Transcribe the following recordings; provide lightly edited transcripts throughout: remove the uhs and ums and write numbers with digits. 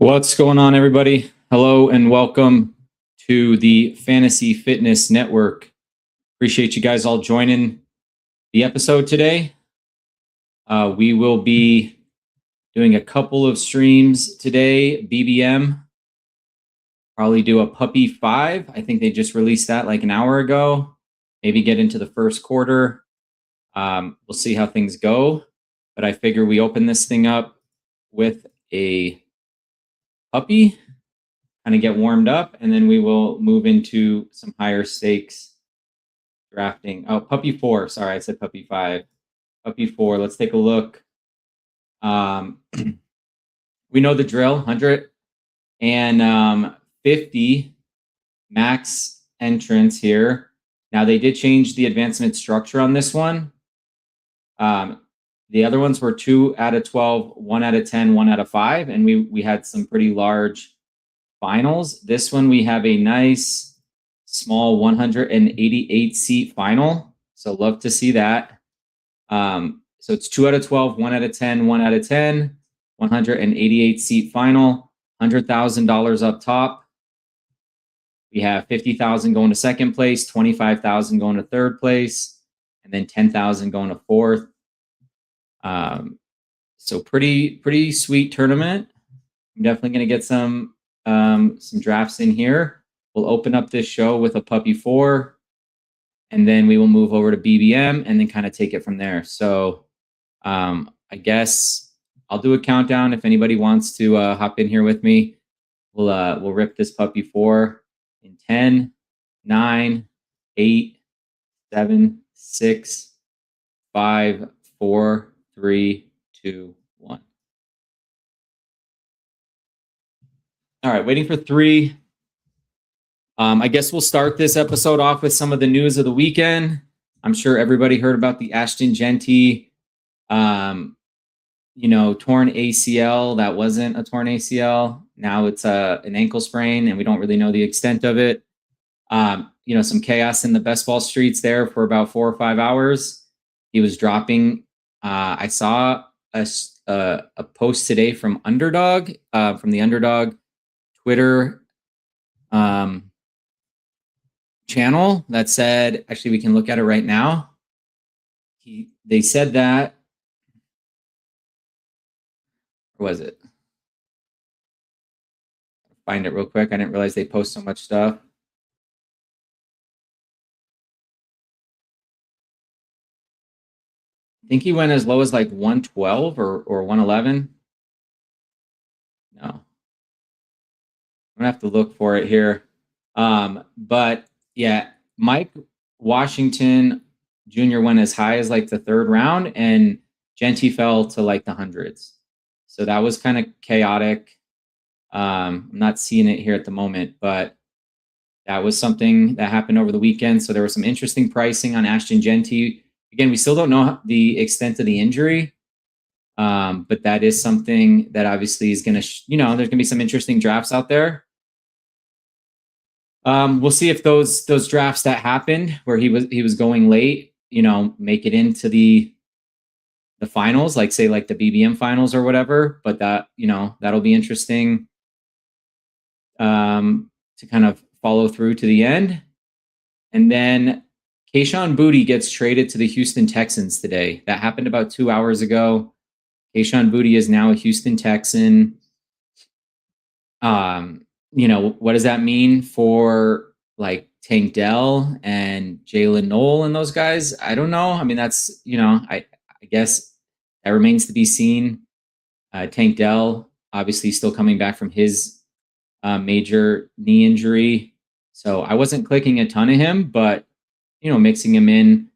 What's going on, everybody? Hello and welcome to the Fantasy Fitness Network. Appreciate you guys all joining the episode today. We will be doing a couple of streams today. BBM, probably do a Puppy 5. I think they just released that like an hour ago. Maybe get into the first quarter. We'll see how things go. But I figure we open this thing up with a puppy, kind of get warmed up, and then we will move into some higher stakes drafting. Oh, Puppy 4. Sorry, I said Puppy 5. Puppy 4. Let's take a look. We know the drill. 150 max entrance here. Now, they did change the advancement structure on this one. The other ones were 2 out of 12, 1 out of 10, 1 out of 5, and we had some pretty large finals. This one we have a nice small 188 seat final, so love to see that. So it's 2 out of 12, 1 out of 10, 1 out of 10, 188 seat final, $100,000 up top. We have 50,000 going to second place, 25,000 going to third place, and then 10,000 going to fourth. So pretty sweet tournament. I'm definitely going to get some drafts in here. We'll open up this show with a Puppy 4, and then we will move over to BBM and then kind of take it from there. So I guess I'll do a countdown. If anybody wants to hop in here with me, we'll rip this Puppy 4 in 10, 9, 8, 7, 6, 5, 4, 3, 2, 1. All right, waiting for 3. I guess we'll start this episode off with some of the news of the weekend. I'm sure everybody heard about the Ashton Genty, torn ACL. That wasn't a torn ACL. Now it's an ankle sprain, and we don't really know the extent of it. Some chaos in the best ball streets there for about 4 or 5 hours. He was dropping. I saw a post today from Underdog, from the Underdog Twitter channel that said, actually, we can look at it right now. They said that, or was it? Find it real quick. I didn't realize they post so much stuff. I think he went as low as like 112 or 111. No. I'm gonna have to look for it here. But yeah, Mike Washington Jr. went as high as like the 3rd round, and Genty fell to like the hundreds. So that was kind of chaotic. I'm not seeing it here at the moment, but that was something that happened over the weekend. So there was some interesting pricing on Ashton Genty. Again, we still don't know the extent of the injury, but that is something that obviously is going to, there's going to be some interesting drafts out there. We'll see if those drafts that happened where he was going late, make it into the finals, like say like the BBM finals or whatever. But that that'll be interesting to kind of follow through to the end. And then Kayshon Boutte gets traded to the Houston Texans today. That happened about 2 hours ago. Kayshon Boutte is now a Houston Texan. What does that mean for like Tank Dell and Jalen Noel and those guys? I don't know. I mean, that's, I guess that remains to be seen. Tank Dell obviously still coming back from his major knee injury. So I wasn't clicking a ton of him, but mixing him in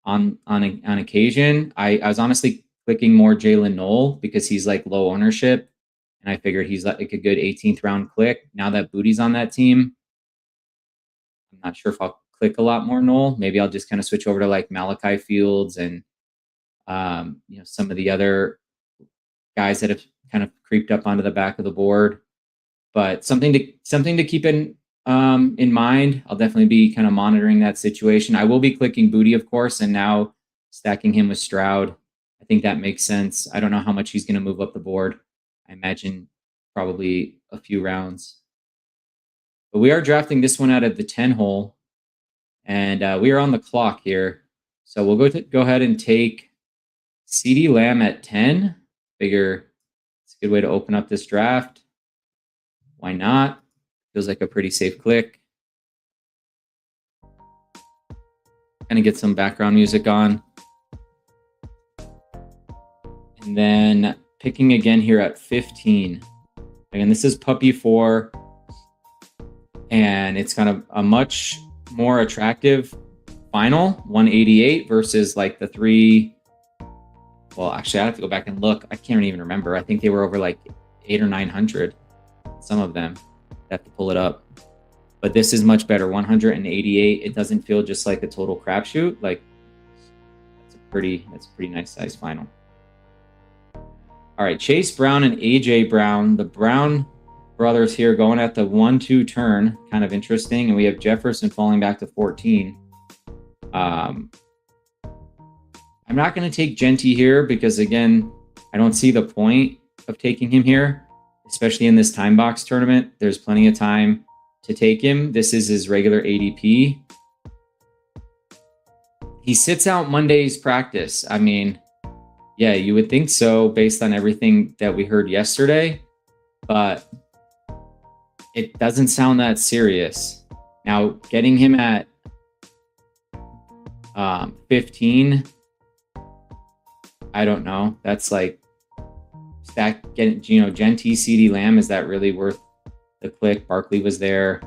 on occasion. I was honestly clicking more Jalen Noel because he's like low ownership, and I figured he's like a good 18th round click. Now that Boutte's on that team, I'm not sure if I'll click a lot more Noel. Maybe I'll just kind of switch over to like Malachi Fields and some of the other guys that have kind of creeped up onto the back of the board. But something to keep in mind. I'll definitely be kind of monitoring that situation. I will be clicking Boutte, of course, and now stacking him with Stroud. I think that makes sense. I don't know how much he's going to move up the board. I imagine probably a few rounds. But we are drafting this one out of the 10 hole, and we are on the clock here. So we'll go ahead and take CeeDee Lamb at 10. Figure it's a good way to open up this draft. Why not? Feels like a pretty safe click. Kind of get some background music on. And then picking again here at 15. Again, this is Puppy 4. And it's kind of a much more attractive final, 188 versus like the 3. Well, actually, I have to go back and look. I can't even remember. I think they were over like 800 or 900. Some of them. I have to pull it up. But this is much better, 188. It doesn't feel just like a total crapshoot. Like that's a pretty nice size final. All right, Chase Brown and AJ Brown. The Brown brothers here going at the 1-2 turn. Kind of interesting. And we have Jefferson falling back to 14. I'm not going to take Genty here because, again, I don't see the point of taking him here, especially in this time box tournament. There's plenty of time to take him. This is his regular ADP. He sits out Monday's practice. I mean, yeah, you would think so based on everything that we heard yesterday, but it doesn't sound that serious. Now, getting him at 15, I don't know. That's like getting, Genty, CeeDee Lamb. Is that really worth the click? Barkley was there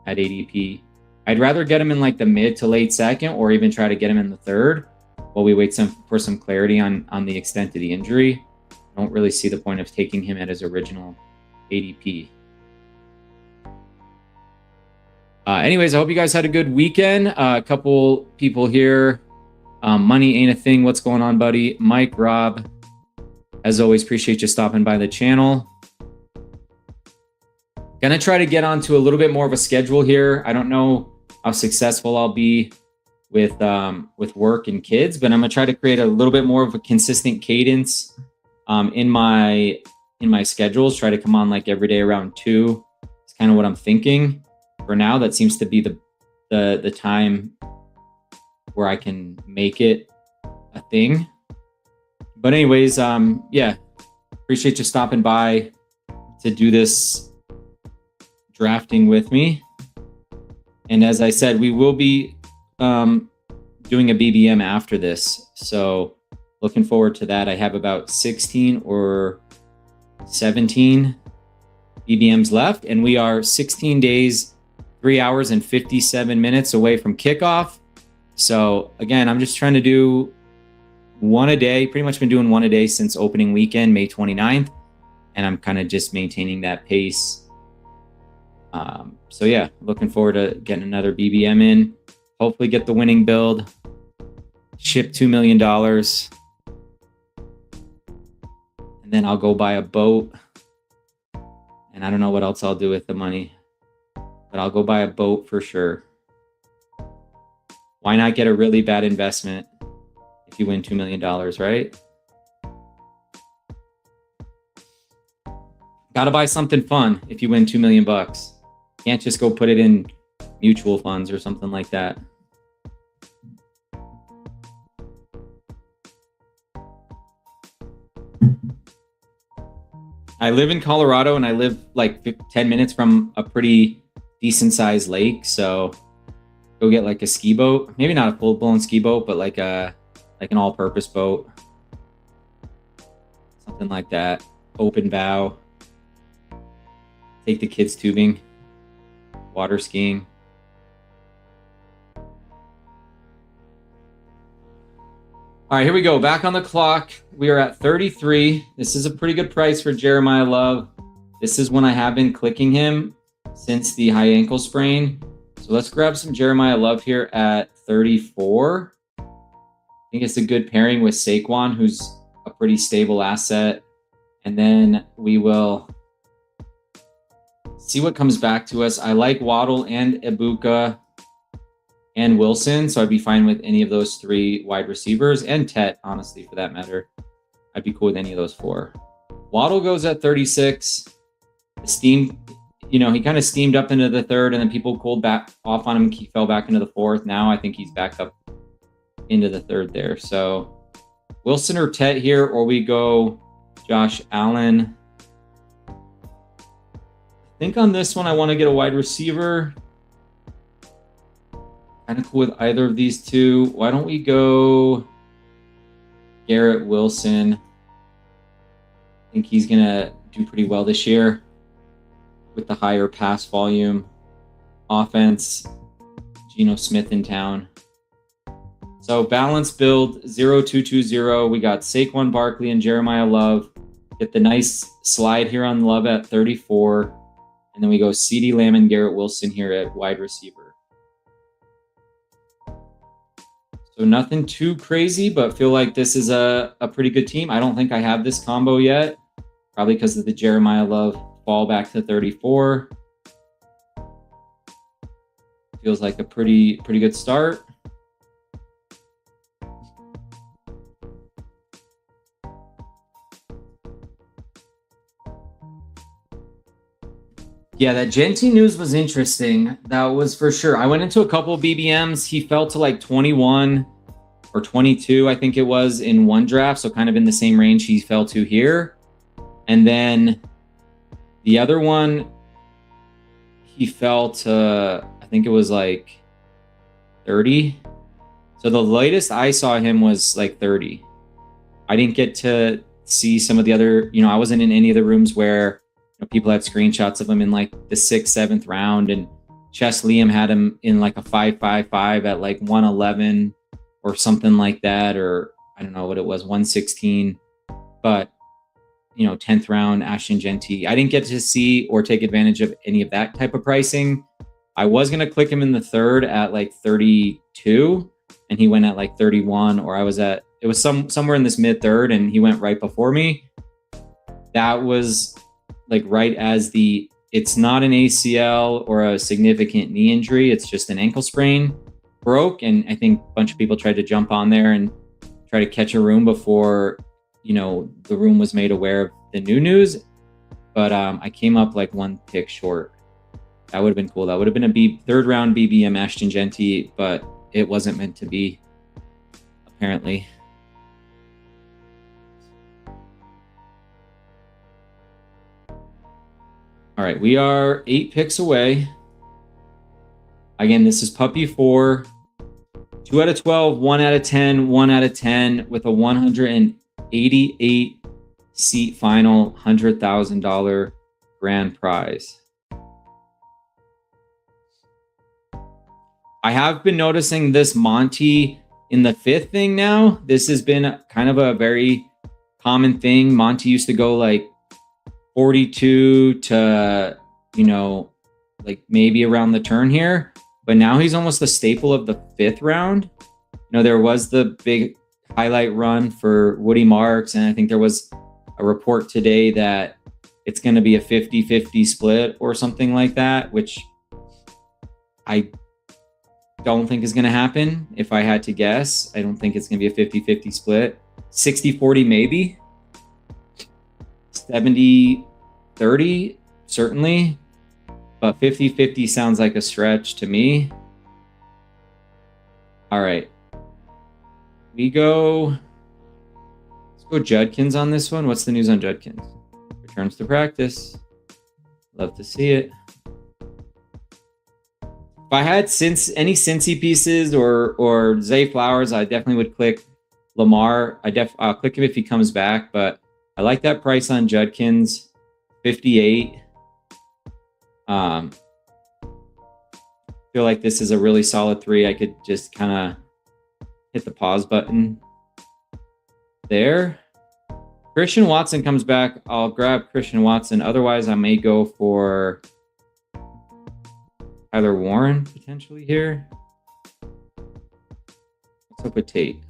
at ADP. I'd rather get him in like the mid to late second, or even try to get him in the third while we wait for some clarity on the extent of the injury. I don't really see the point of taking him at his original ADP. Anyways, I hope you guys had a good weekend. A couple people here. Money ain't a thing. What's going on, buddy? Mike, Rob, as always, appreciate you stopping by the channel. Gonna try to get onto a little bit more of a schedule here. I don't know how successful I'll be with work and kids, but I'm gonna try to create a little bit more of a consistent cadence in my schedules. Try to come on like every day around 2. It's kind of what I'm thinking. For now, that seems to be the time where I can make it a thing. But anyways, yeah, appreciate you stopping by to do this drafting with me. And as I said, we will be doing a BBM after this. So looking forward to that. I have about 16 or 17 BBMs left, and we are 16 days 3 hours and 57 minutes away from kickoff. So again, I'm just trying to do one a day. Pretty much been doing one a day since opening weekend, May 29th. And I'm kind of just maintaining that pace. So yeah, looking forward to getting another BBM in. Hopefully get the winning build. Ship $2 million. And then I'll go buy a boat. And I don't know what else I'll do with the money. But I'll go buy a boat for sure. Why not get a really bad investment if you win $2 million, right? Got to buy something fun if you win $2 million. Can't just go put it in mutual funds or something like that. I live in Colorado, and I live like 10 minutes from a pretty decent sized lake. So go get like a ski boat, maybe not a full blown ski boat, but like an all purpose boat, something like that. Open bow. Take the kids tubing, water skiing. All right, here we go. Back on the clock. We are at 33. This is a pretty good price for Jeremiah Love. This is when I have been clicking him since the high ankle sprain. So let's grab some Jeremiah Love here at 34. I think it's a good pairing with Saquon, who's a pretty stable asset. And then we will see what comes back to us. I like Waddle and Ibuka and Wilson, so I'd be fine with any of those 3 wide receivers, and Tet, honestly, for that matter. I'd be cool with any of those 4. Waddle goes at 36. The steam, you know, he kind of steamed up into the third, and then people cooled back off on him. He fell back into the fourth. Now I think he's back up into the third there. So Wilson or Tet here, or we go Josh Allen. I think on this one, I want to get a wide receiver. Kind of cool with either of these two. Why don't we go Garrett Wilson? I think he's going to do pretty well this year with the higher pass volume offense. Geno Smith in town. So balanced build 0-2-2-0. We got Saquon Barkley and Jeremiah Love. Get the nice slide here on Love at 34. And then we go CeeDee Lamb and Garrett Wilson here at wide receiver. So nothing too crazy, but feel like this is a pretty good team. I don't think I have this combo yet. Probably because of the Jeremiah Love fall back to 34. Feels like a pretty good start. Yeah, that Genty news was interesting. That was for sure. I went into a couple of BBMs. He fell to like 21 or 22, I think it was, in one draft. So kind of in the same range he fell to here. And then the other one, he fell to, I think it was like 30. So the latest I saw him was like 30. I didn't get to see some of the other, you know, I wasn't in any of the rooms where people had screenshots of him in like the 6th, 7th round, and Chess Liam had him in like a 5.55 at like 111 or something like that, or I don't know what it was, 116. But, you know, 10th round Ashton Genty. I didn't get to see or take advantage of any of that type of pricing. I was going to click him in the third at like 32, and he went at like 31, or I was at, it was somewhere in this mid third, and he went right before me. That was like right as it's not an ACL or a significant knee injury. It's just an ankle sprain broke. And I think a bunch of people tried to jump on there and try to catch a room before, you know, the room was made aware of the new news. But I came up like one pick short. That would have been cool. That would have been a third round BBM Ashton Genty, but it wasn't meant to be, apparently. All right, we are 8 picks away. Again, this is Puppy 4. 2 out of 12, 1 out of 10, 1 out of 10 with a 188 seat final, $100,000 grand prize. I have been noticing this Monty in the 5th thing now. This has been kind of a very common thing. Monty used to go like 42 to, you know, like maybe around the turn here. But now he's almost the staple of the 5th round. You know, there was the big highlight run for Woody Marks, and I think there was a report today that it's going to be a 50-50 split or something like that, which I don't think is going to happen. If I had to guess, I don't think it's going to be a 50-50 split. 60-40 maybe. 70-30 certainly. But 50-50 sounds like a stretch to me. All right. Let's go Judkins on this one. What's the news on Judkins? Returns to practice. Love to see it. If I had any Cincy pieces or Zay Flowers, I definitely would click Lamar. I'll click him if he comes back, but I like that price on Judkins, 58. Feel like this is a really solid 3. I could just kind of hit the pause button there. Christian Watson comes back. I'll grab Christian Watson. Otherwise, I may go for Tyler Warren potentially here. What's up with Tate?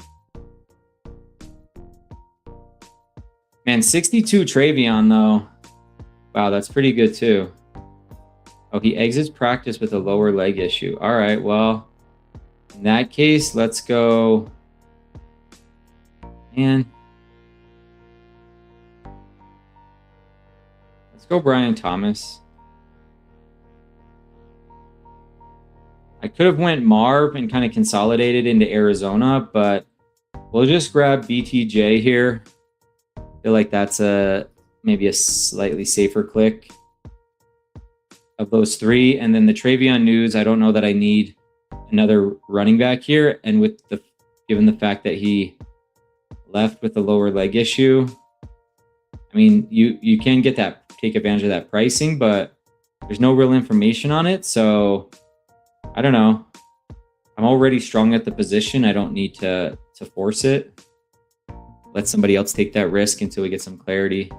Man, 62 Travion though. Wow, that's pretty good too. Oh, he exits practice with a lower leg issue. All right, well, in that case, let's go. Man. Let's Let's go Brian Thomas. I could have went Marv and kind of consolidated into Arizona, but we'll just grab BTJ here. I feel like that's maybe a slightly safer click of those three. And then the Travion News, I don't know that I need another running back here. And given the fact that he left with a lower leg issue, I mean, you can take advantage of that pricing, but there's no real information on it. So I don't know. I'm already strong at the position. I don't need to force it. Let somebody else take that risk until we get some clarity.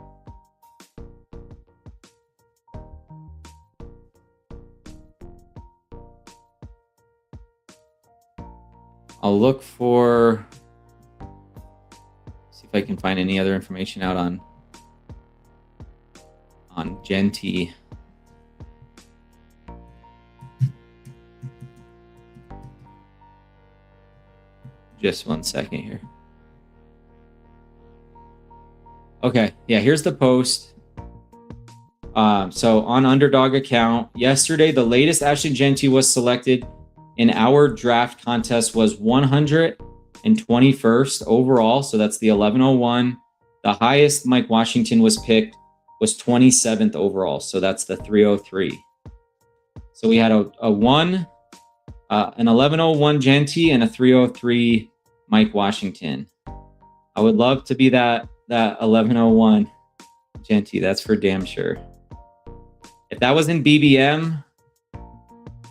I'll look for, see if I can find any other information out on Genty. Just 1 second here. Okay, yeah, here's the post. So on Underdog account, yesterday, the latest Ashton Genty was selected in our draft contest was 121st overall. So that's the 1101. The highest Mike Washington was picked was 27th overall. So that's the 303. So we had an 1101 Genty and a 303 Mike Washington. I would love to be that 1101 Genty. That's for damn sure. If that was in BBM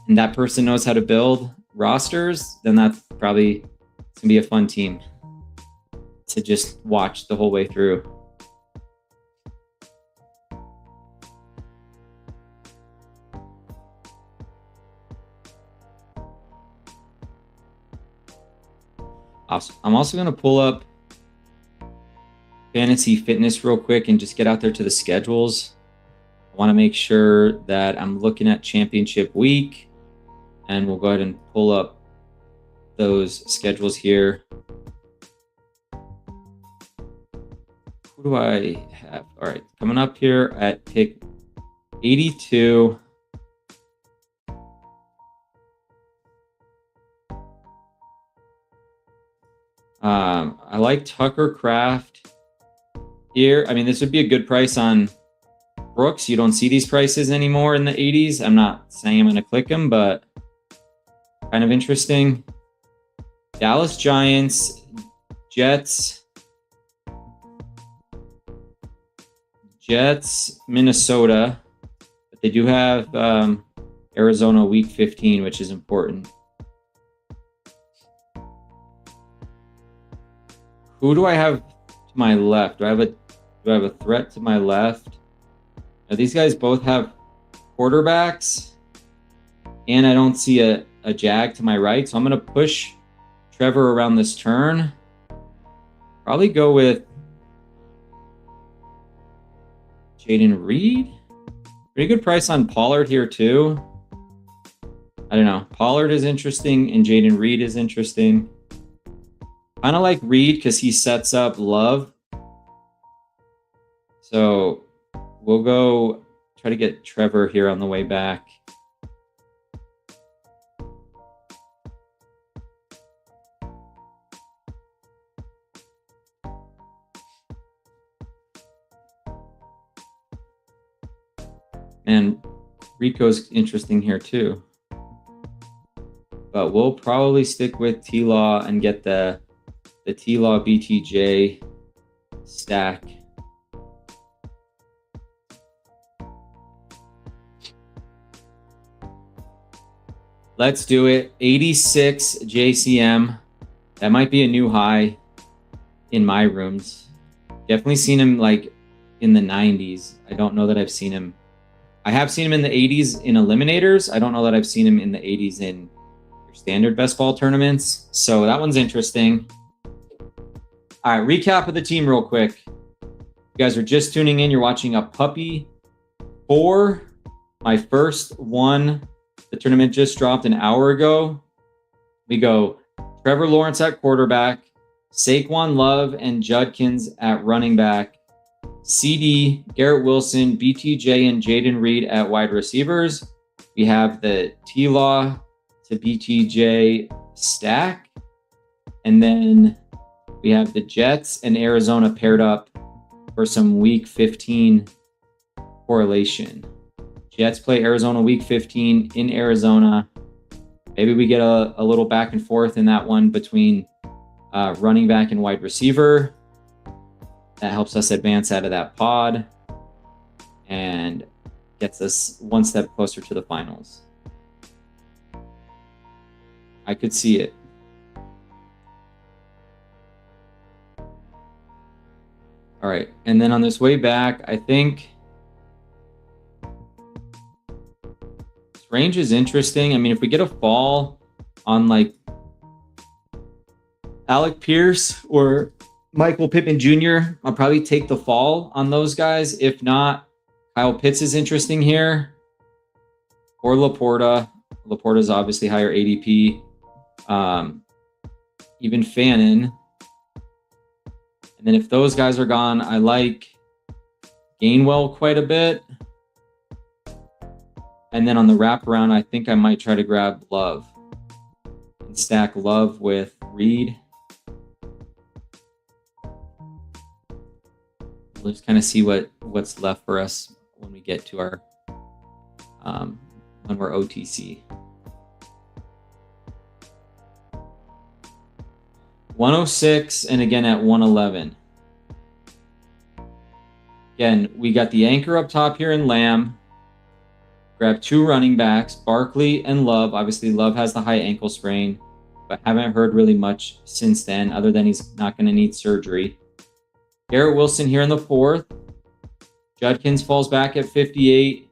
and that person knows how to build rosters, then that's probably going to be a fun team to just watch the whole way through. Awesome. I'm also going to pull up Fantasy Fitness real quick and just get out there to the schedules. I want to make sure that I'm looking at championship week, and we'll go ahead and pull up those schedules here. Who do I have? All right, coming up here at pick 82. I like Tucker Craft here. I mean, this would be a good price on Brooks. You don't see these prices anymore in the 80s. I'm not saying I'm going to click them, but kind of interesting. Dallas Giants, Jets, Minnesota. But they do have Arizona week 15, which is important. Who do I have to my left? Do I have a threat to my left? Now, these guys both have quarterbacks, and I don't see a jag to my right. So I'm going to push Trevor around this turn. Probably go with Jaden Reed. Pretty good price on Pollard here too. I don't know. Pollard is interesting, and Jaden Reed is interesting. Kind of like Reed because he sets up Love. So we'll go try to get Trevor here on the way back. And Rico's interesting here too. But we'll probably stick with T-Law and get the T-Law BTJ stack. Let's do it. 86 JCM. That might be a new high in my rooms. Definitely seen him like in the 90s. I don't know that I've seen him. I have seen him in the 80s in eliminators. I don't know that I've seen him in the 80s in your standard best ball tournaments. So that one's interesting. All right, recap of the team real quick. You guys are just tuning in. You're watching a Puppy 4. My first one. The tournament just dropped an hour ago. We go Trevor Lawrence at quarterback, Saquon Love and Judkins at running back, CD, Garrett Wilson, BTJ, and Jaden Reed at wide receivers. We have the T-Law to BTJ stack. And then we have the Jets and Arizona paired up for some week 15 correlation. Jets play Arizona week 15 in Arizona. Maybe we get a little back and forth in that one between running back and wide receiver. That helps us advance out of that pod and gets us one step closer to the finals. I could see it. All right, and then on this way back, I think this range is interesting. I mean, if we get a fall on like Alec Pierce or Michael Pittman Jr., I'll probably take the fall on those guys. If not, Kyle Pitts is interesting here. Or Laporta. Laporta's obviously higher ADP. Even Fannin. And then if those guys are gone, I like Gainwell quite a bit. And then on the wraparound, I think I might try to grab Love and stack Love with Reed. We'll just kind of see what's left for us when we get to our when we're OTC. 106 and again at 111. Again, we got the anchor up top here in Lamb. Grab two running backs, Barkley and Love. Obviously, Love has the high ankle sprain, but haven't heard really much since then, other than he's not going to need surgery. Garrett Wilson here in the fourth. Judkins falls back at 58.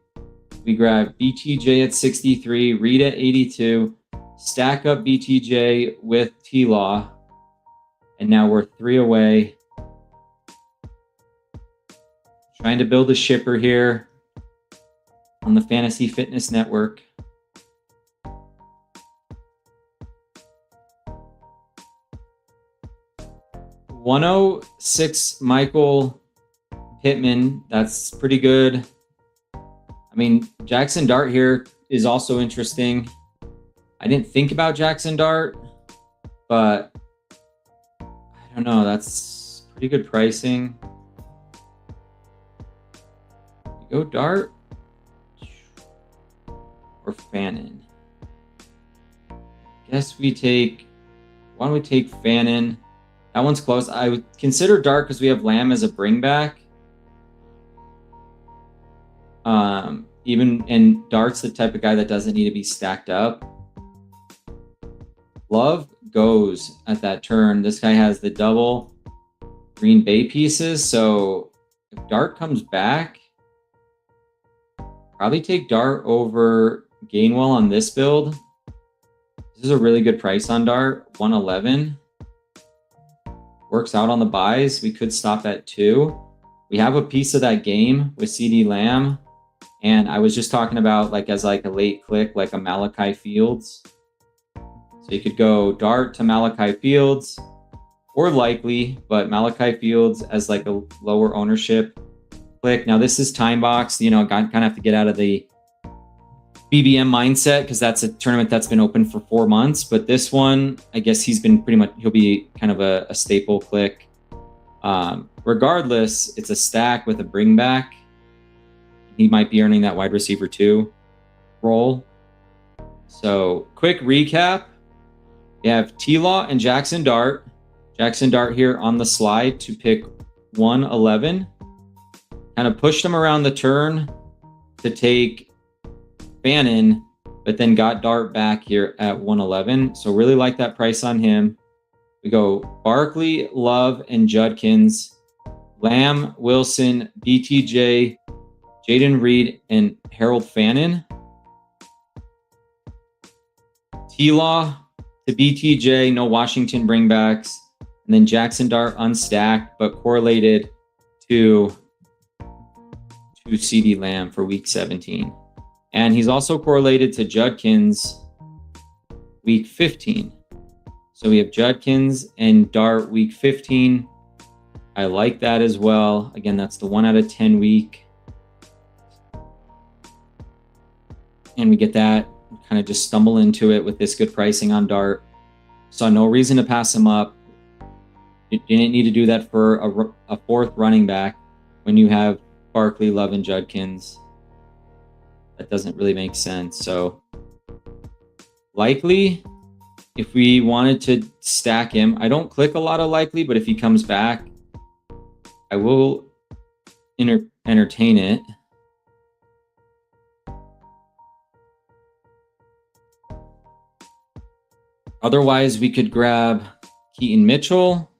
We grab BTJ at 63, Reed at 82, stack up BTJ with T-Law, and now we're 3 away. Trying to build a shipper here on the Fantasy Fitness Network. $106 Michael Pittman. That's pretty good. I mean, Jackson Dart here is also interesting. I didn't think about Jackson Dart, but I don't know. That's pretty good pricing. You go Dart or Fannin. Guess we take. Why don't we take Fannin? That one's close. I would consider Dart because we have Lamb as a bring back. And Dart's the type of guy that doesn't need to be stacked up. Love goes at that turn. This guy has the double Green Bay pieces. So if Dart comes back, probably take Dart over Gainwell on this build. This is a really good price on Dart, 111. Works out on the buys. We could stop at 2. We have a piece of that game with CD Lamb. And I was just talking about like as like a late click, like a Malachi Fields. So you could go Dart to Malachi Fields or Likely, but Malachi Fields as like a lower ownership click. Now this is time boxed, kind of have to get out of the BBM mindset because that's a tournament that's been open for 4 months. But this one, I guess he'll be kind of a staple click. Regardless, it's a stack with a bring back. He might be earning that wide receiver 2 role. So quick recap. We have T-Law and Jackson Dart. Jackson Dart here on the slide to pick 111. Kind of pushed him around the turn to take Fannin, but then got Dart back here at 111. So really like that price on him. We go Barkley, Love, and Judkins. Lamb, Wilson, BTJ, Jaden Reed, and Harold Fannin. T-Law to BTJ, no Washington bringbacks. And then Jackson Dart unstacked, but correlated to CD Lamb for week 17. And he's also correlated to Judkins week 15. So we have Judkins and Dart week 15. I like that as well. Again, that's the 1 out of 10 week. And we get that, kind of just stumble into it with this good pricing on Dart. Saw no reason to pass him up. You didn't need to do that for a fourth running back when you have Barkley, Love, and Judkins. That doesn't really make sense. So Likely, if we wanted to stack him, I don't click a lot of Likely, but if he comes back, I will entertain it. Otherwise, we could grab Keaton Mitchell.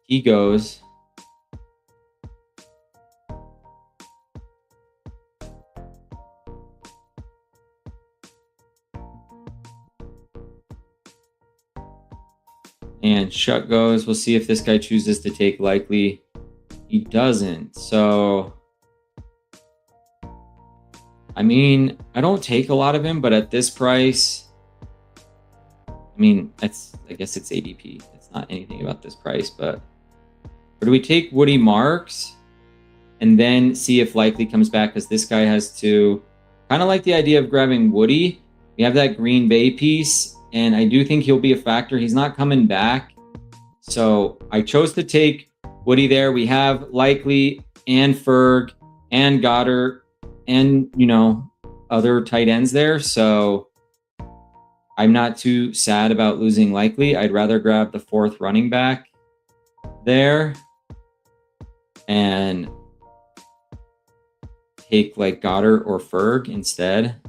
He goes. And Shuck goes. We'll see if this guy chooses to take Likely. He doesn't. So, I mean, I don't take a lot of him, but at this price, I mean, I guess it's ADP. It's not anything about this price, but or do we take Woody Marks and then see if Likely comes back? Because this guy has to kind of like the idea of grabbing Woody. We have that Green Bay piece, and I do think he'll be a factor. He's not coming back. So I chose to take Woody there. We have Likely and Ferg and Goddard and, other tight ends there. So I'm not too sad about losing Likely. I'd rather grab the fourth running back there and take like Goddard or Ferg instead.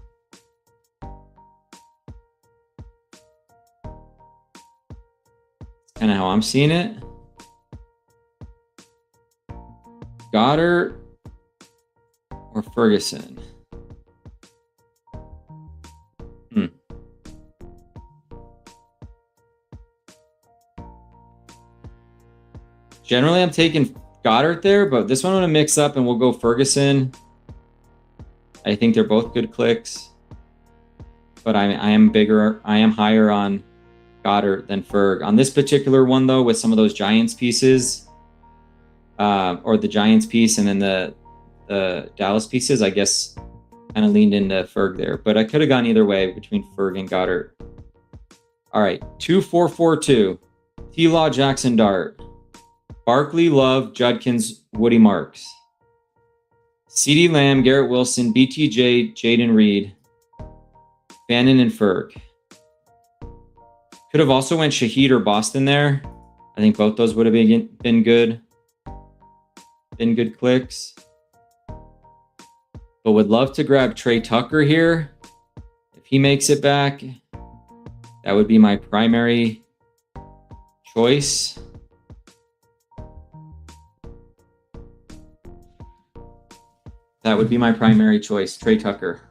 Kind of how I'm seeing it. Goddard or Ferguson? Generally, I'm taking Goddard there, but this one I'm going to mix up and we'll go Ferguson. I think they're both good clicks, but I am higher on Goddard than Ferg. On this particular one, though, with some of those Giants pieces, or the Giants piece and then the Dallas pieces, I guess kind of leaned into Ferg there. But I could have gone either way between Ferg and Goddard. All right, 2-4-4-2. T-Law, Jackson, Dart. Barkley, Love, Judkins, Woody Marks. CeeDee Lamb, Garrett Wilson, BTJ, Jaden Reed, Bannon, and Ferg. Could have also went Shaheed or Boston there. I think both those would have been good. Been good clicks. But would love to grab Trey Tucker here. If he makes it back, that would be my primary choice. That would be my primary choice, Trey Tucker.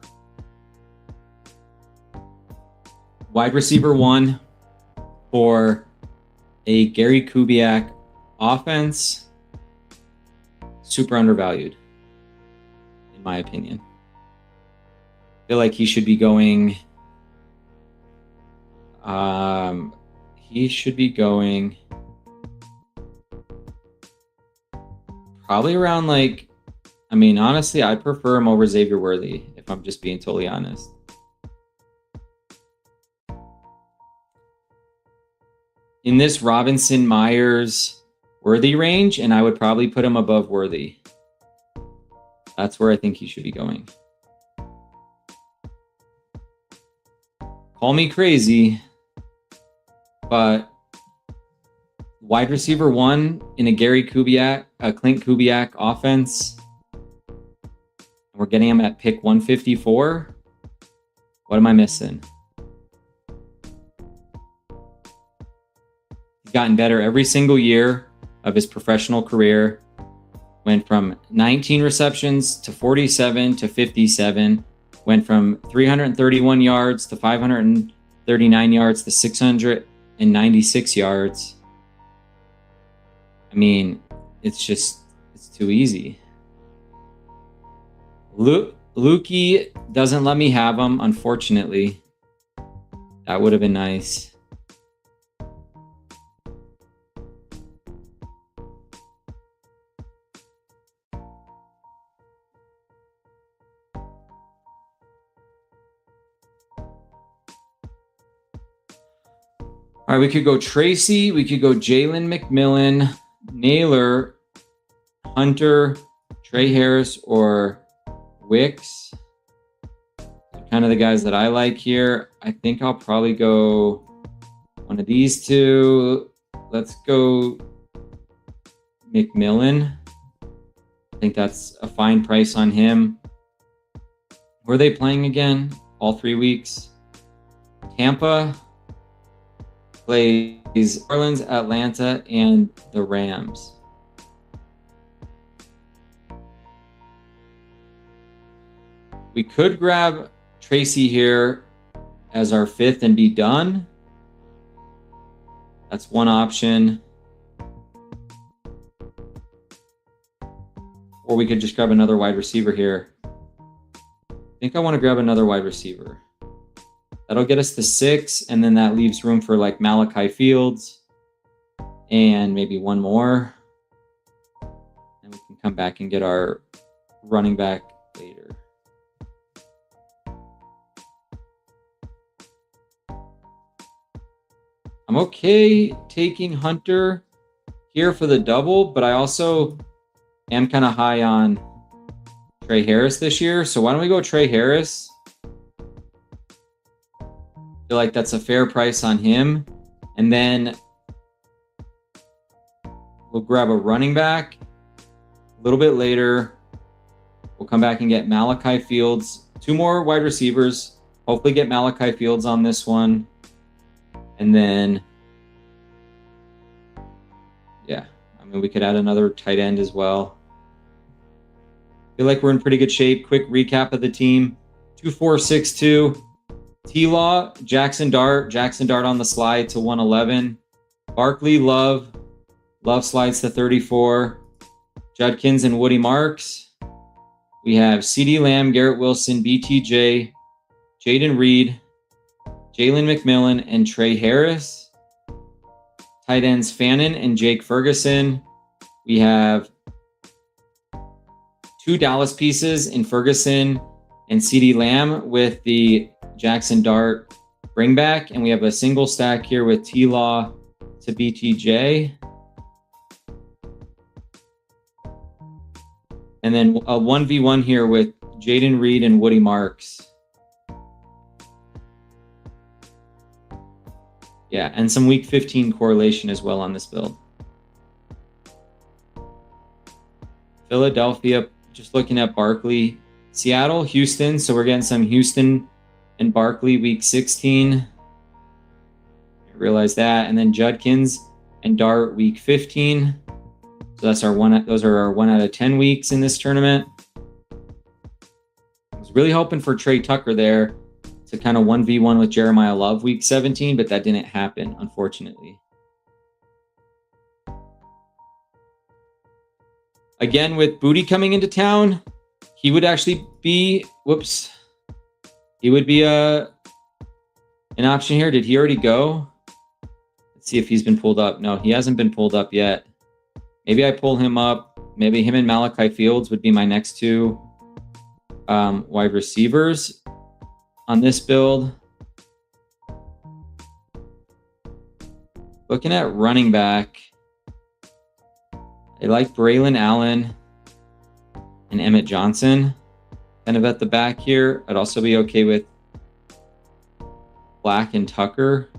Wide receiver 1 for a Gary Kubiak offense. Super undervalued, in my opinion. I feel like he should be going. Probably around honestly, I prefer him over Xavier Worthy, if I'm just being totally honest. In this Robinson, Myers, Worthy range, and I would probably put him above Worthy. That's where I think he should be going. Call me crazy, but wide receiver 1 in a Clint Kubiak offense. We're getting him at pick 154. What am I missing? He's gotten better every single year of his professional career. Went from 19 receptions to 47 to 57. Went from 331 yards to 539 yards to 696 yards. I mean, it's too easy. Lukey doesn't let me have him, unfortunately. That would have been nice. All right, we could go Tracy. We could go Jalen McMillan, Naylor, Hunter, Trey Harris, or Wicks. Kind of the guys that I like here. I think I'll probably go one of these two. Let's go McMillan. I think that's a fine price on him. Were they playing again? All 3 weeks. Tampa plays Orleans, Atlanta, and the Rams. We could grab Tracy here as our 5th and be done. That's one option. Or we could just grab another wide receiver here. I think I want to grab another wide receiver. That'll get us to 6, and then that leaves room for like Malachi Fields and maybe one more. And we can come back and get our running back later. I'm okay taking Hunter here for the double, but I also am kind of high on Trey Harris this year. So why don't we go Trey Harris? Feel like that's a fair price on him. And then we'll grab a running back a little bit later. We'll come back and get Malachi Fields. 2 more wide receivers. Hopefully get Malachi Fields on this one. And then, yeah, I mean, we could add another tight end as well. Feel like we're in pretty good shape. Quick recap of the team. 2-4-6-2. T-Law, Jackson Dart on the slide to 111. Barkley, Love slides to 34. Judkins and Woody Marks. We have CeeDee Lamb, Garrett Wilson, BTJ, Jaden Reed, Jalen McMillan, and Trey Harris. Tight ends Fannin and Jake Ferguson. We have 2 Dallas pieces in Ferguson and CeeDee Lamb with the Jackson Dart bring back. And we have a single stack here with T-Law to BTJ. And then a 1v1 here with Jaden Reed and Woody Marks. Yeah, and some week 15 correlation as well on this build. Philadelphia, just looking at Barkley. Seattle, Houston, so we're getting some Houston and Barkley week 16. I realize that. And then Judkins and Dart week 15. So that's those are our 1 out of 10 weeks in this tournament. I was really hoping for Trey Tucker there to kind of 1v1 with Jeremiah Love week 17, but that didn't happen, unfortunately. Again, with Booty coming into town, he would actually be, he would be an option here. Did he already go? Let's see if he's been pulled up. No, he hasn't been pulled up yet. Maybe I pull him up. Maybe him and Malachi Fields would be my next 2 wide receivers on this build. Looking at running back, I like Braylon Allen and Emmett Johnson kind of at the back here. I'd also be okay with Black and Tucker.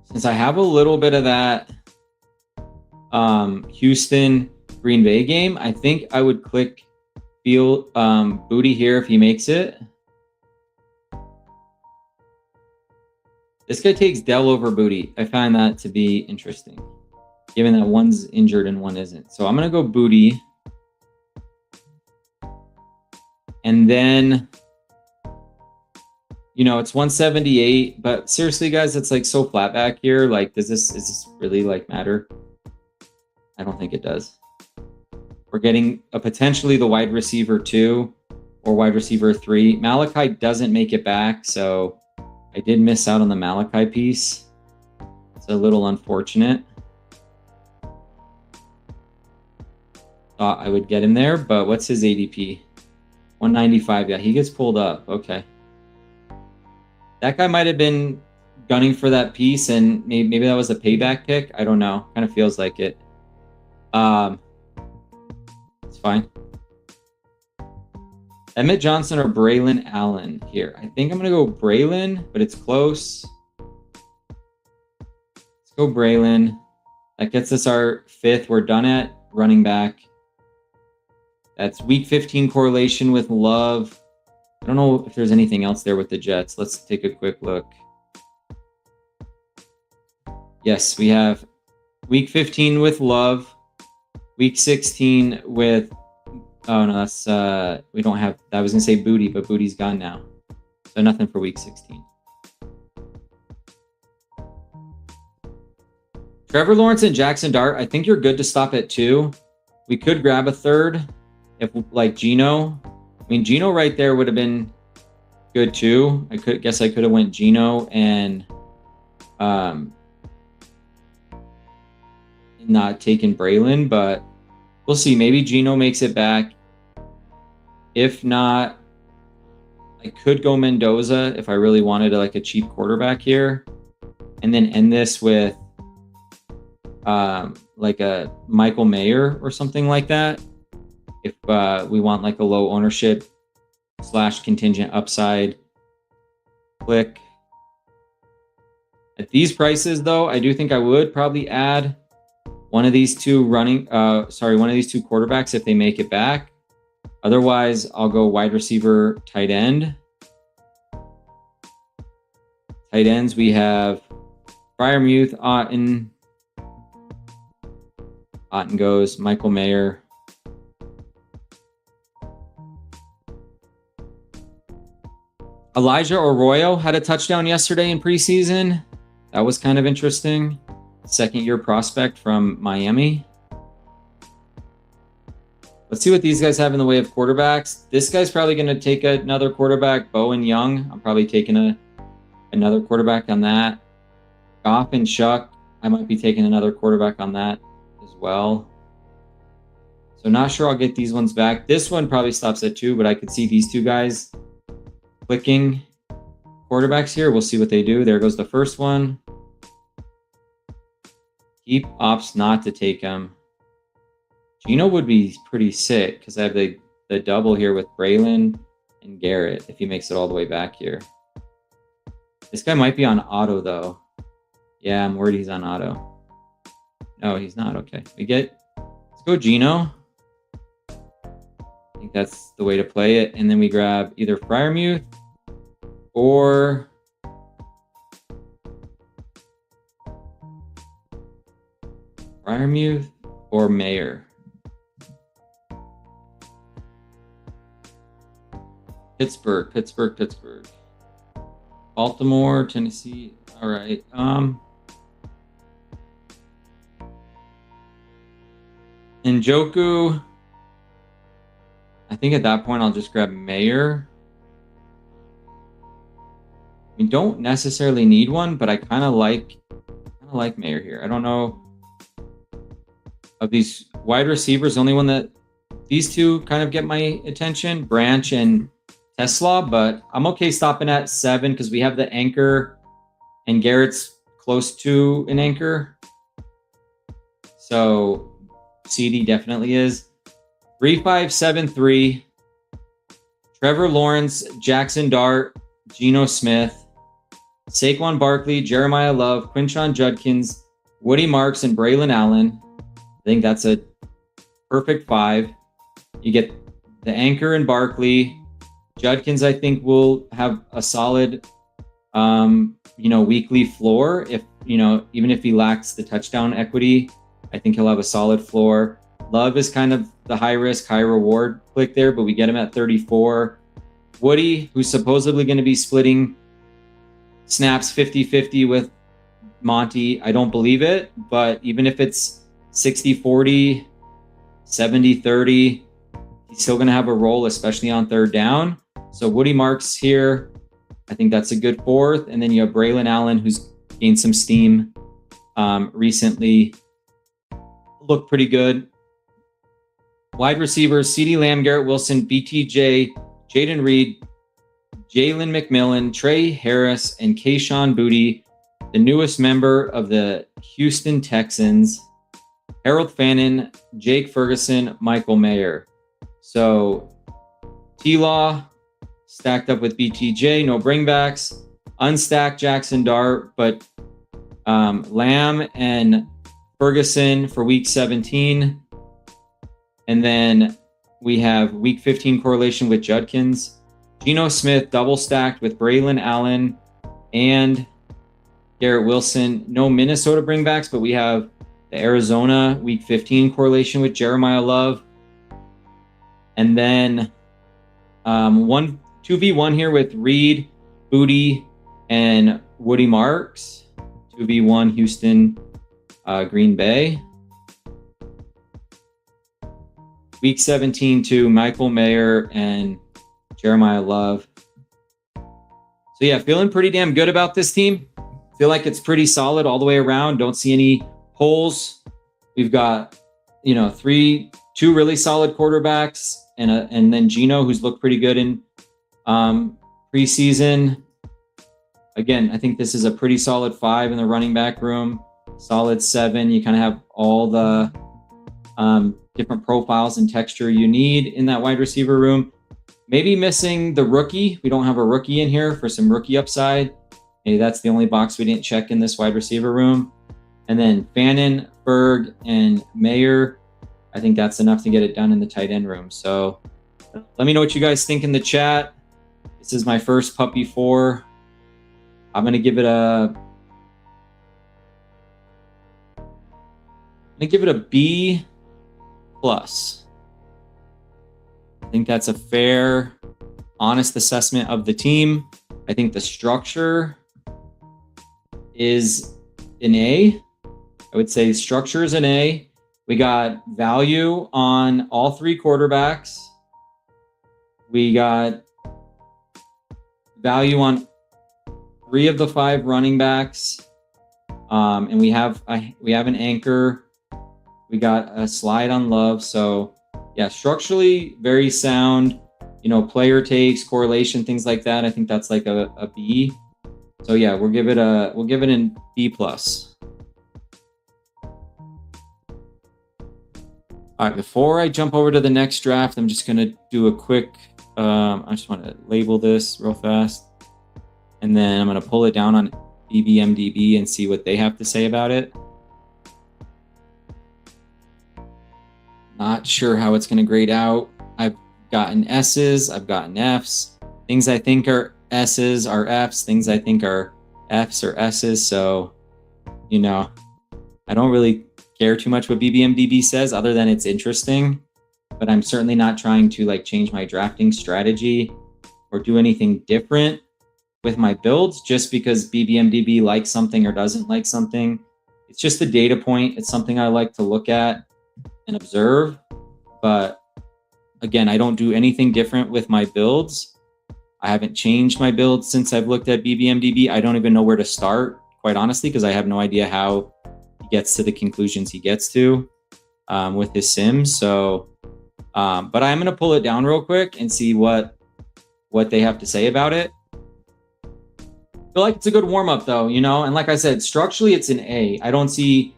Since I have a little bit of that Houston Green Bay game, I think I would click Booty here if he makes it. This guy takes Dell over Booty. I find that to be interesting, given that one's injured and one isn't. So I'm going to go Booty. And then, you know, it's 178, but seriously, guys, it's like so flat back here. Like, is this really like matter? I don't think it does. We're getting potentially the wide receiver 2 or wide receiver 3. Malachi doesn't make it back, so I did miss out on the Malachi piece. It's a little unfortunate. Thought I would get him there, but what's his ADP? 195. Yeah, he gets pulled up. Okay. That guy might have been gunning for that piece, and maybe that was a payback pick. I don't know. Kind of feels like it. It's fine. Emmett Johnson or Braylon Allen here. I think I'm going to go Braylon, but it's close. Let's go Braylon. That gets us our 5th. We're done at running back. That's week 15 correlation with Love. I don't know if there's anything else there with the Jets. Let's take a quick look. Yes, we have week 15 with Love. Week 16 with... Oh, no, that's... we don't have... I was going to say Booty, but Booty's gone now. So nothing for week 16. Trevor Lawrence and Jackson Dart. I think you're good to stop at 2. We could grab a 3rd. If, like, Geno... I mean, Geno right there would have been good too. I could have went Geno and not taken Braylon, but we'll see. Maybe Geno makes it back. If not, I could go Mendoza if I really wanted a cheap quarterback here, and then end this with like a Michael Mayer or something like that. If we want like a low ownership / contingent upside click. At these prices though, I do think I would probably add one of these two quarterbacks if they make it back. Otherwise, I'll go wide receiver, tight end. Tight ends, we have Freiermuth, Otten. Otten goes, Michael Mayer. Elijah Arroyo had a touchdown yesterday in preseason. That was kind of interesting. Second-year prospect from Miami. Let's see what these guys have in the way of quarterbacks. This guy's probably going to take another quarterback, Bowen Young. I'm probably taking another quarterback on that. Goff and Shuck, I might be taking another quarterback on that as well. So not sure I'll get these ones back. This one probably stops at 2, but I could see these two guys clicking quarterbacks here. We'll see what they do. There goes the first one. Keep opts not to take him. Geno would be pretty sick because I have the double here with Braylon and Garrett if he makes it all the way back here. This guy might be on auto though. Yeah, I'm worried he's on auto. No, he's not. Okay. Let's go Geno. I think that's the way to play it. And then we grab either Freiermuth or Mayer. Pittsburgh. Baltimore, Tennessee. All right. Njoku. I think at that point I'll just grab Mayer. We don't necessarily need one, but I kind of like Mayer here. I don't know of these wide receivers. The only one that these two kind of get my attention, Branch and Tesla, but I'm okay stopping at 7 because we have the anchor and Garrett's close to an anchor. So CD definitely is. 3573. Trevor Lawrence, Jackson Dart, Geno Smith, Saquon Barkley, Jeremiah Love, Quinshon Judkins, Woody Marks, and Braylon Allen. I think that's a perfect 5. You get the anchor and Barkley. Judkins, I think, will have a solid, weekly floor. If, even if he lacks the touchdown equity, I think he'll have a solid floor. Love is kind of the high risk, high reward click there, but we get him at 34. Woody, who's supposedly going to be splitting snaps 50-50 with Monty. I don't believe it, but even if it's 60-40, 70-30, he's still going to have a role, especially on 3rd down. So Woody Marks here, I think that's a good 4th. And then you have Braylon Allen, who's gained some steam recently looked pretty good. Wide receivers, CeeDee Lamb, Garrett Wilson, BTJ, Jaden Reed, Jalen McMillan, Trey Harris, and Kayshon Boutte, the newest member of the Houston Texans, Harold Fannin, Jake Ferguson, Michael Mayer. So T-Law stacked up with BTJ, no bringbacks. Unstacked Jackson Dart, but Lamb and Ferguson for week 17. And then we have week 15 correlation with Judkins. Geno Smith double stacked with Braylon Allen and Garrett Wilson. No Minnesota bringbacks, but we have the Arizona week 15 correlation with Jeremiah Love. And then 2v1 here with Reed, Boutte, and Woody Marks. 2v1 Houston, Green Bay. Week 17 to Michael Mayer and Jeremiah Love. So yeah, feeling pretty damn good about this team. Feel like it's pretty solid all the way around. Don't see any holes. We've got, two really solid quarterbacks and then Geno, who's looked pretty good in preseason. Again, I think this is a pretty solid 5 in the running back room. Solid 7. You kind of have all the different profiles and texture you need in that wide receiver room. Maybe missing the rookie. We don't have a rookie in here for some rookie upside. Maybe that's the only box we didn't check in this wide receiver room. And then Fannin, Berg, and Mayer. I think that's enough to get it done in the tight end room. So let me know what you guys think in the chat. This is my first Puppy 4. I'm going to give it a B+. I think that's a fair, honest assessment of the team. I think the structure is an A. I would say structure is an A. We got value on all 3 quarterbacks. We got value on 3 of the 5 running backs. And we have an anchor. We got a slide on Love. So yeah, structurally very sound, player takes, correlation, things like that. I think that's like a B. So yeah, we'll give it an B+. All right, before I jump over to the next draft, I'm just gonna do a quick, I just wanna label this real fast. And then I'm gonna pull it down on BBMDB and see what they have to say about it. Not sure how it's going to grade out. I've gotten S's, I've gotten F's. Things I think are S's are F's. Things I think are F's or S's. So, I don't really care too much what BBMDB says other than it's interesting. But I'm certainly not trying to change my drafting strategy or do anything different with my builds just because BBMDB likes something or doesn't like something. It's just a data point. It's something I like to look at and observe, but again, I don't do anything different with my builds. I haven't changed my builds since I've looked at BBMDB. I don't even know where to start, quite honestly, because I have no idea how he gets to the conclusions he gets to with his sims. So, but I'm going to pull it down real quick and see what they have to say about it. I feel like it's a good warm-up though, and like I said, structurally it's an A. I don't see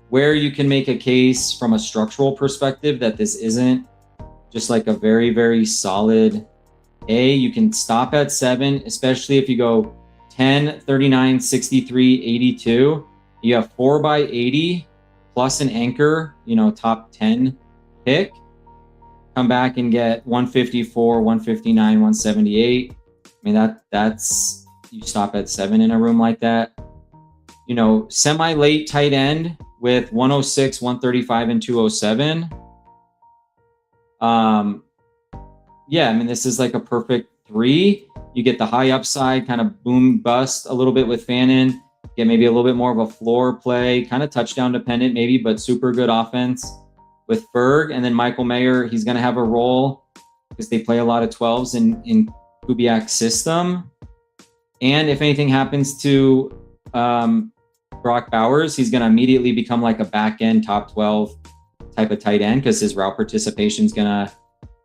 where you can make a case from a structural perspective that this isn't just like a very, very solid A. You can stop at 7, especially if you go 10, 39, 63, 82. You have 4x80 plus an anchor, top 10 pick. Come back and get 154, 159, 178. I mean, that's you stop at 7 in a room like that. Semi-late tight end with 106, 135, and 207. Yeah, I mean, this is like a perfect 3. You get the high upside, kind of boom bust a little bit with Fannin. Get maybe a little bit more of a floor play, kind of touchdown dependent maybe, but super good offense with Berg. And then Michael Mayer, he's going to have a role because they play a lot of 12s in Kubiak's system. And if anything happens to Brock Bowers, he's going to immediately become like a back end top 12 type of tight end because his route participation is going to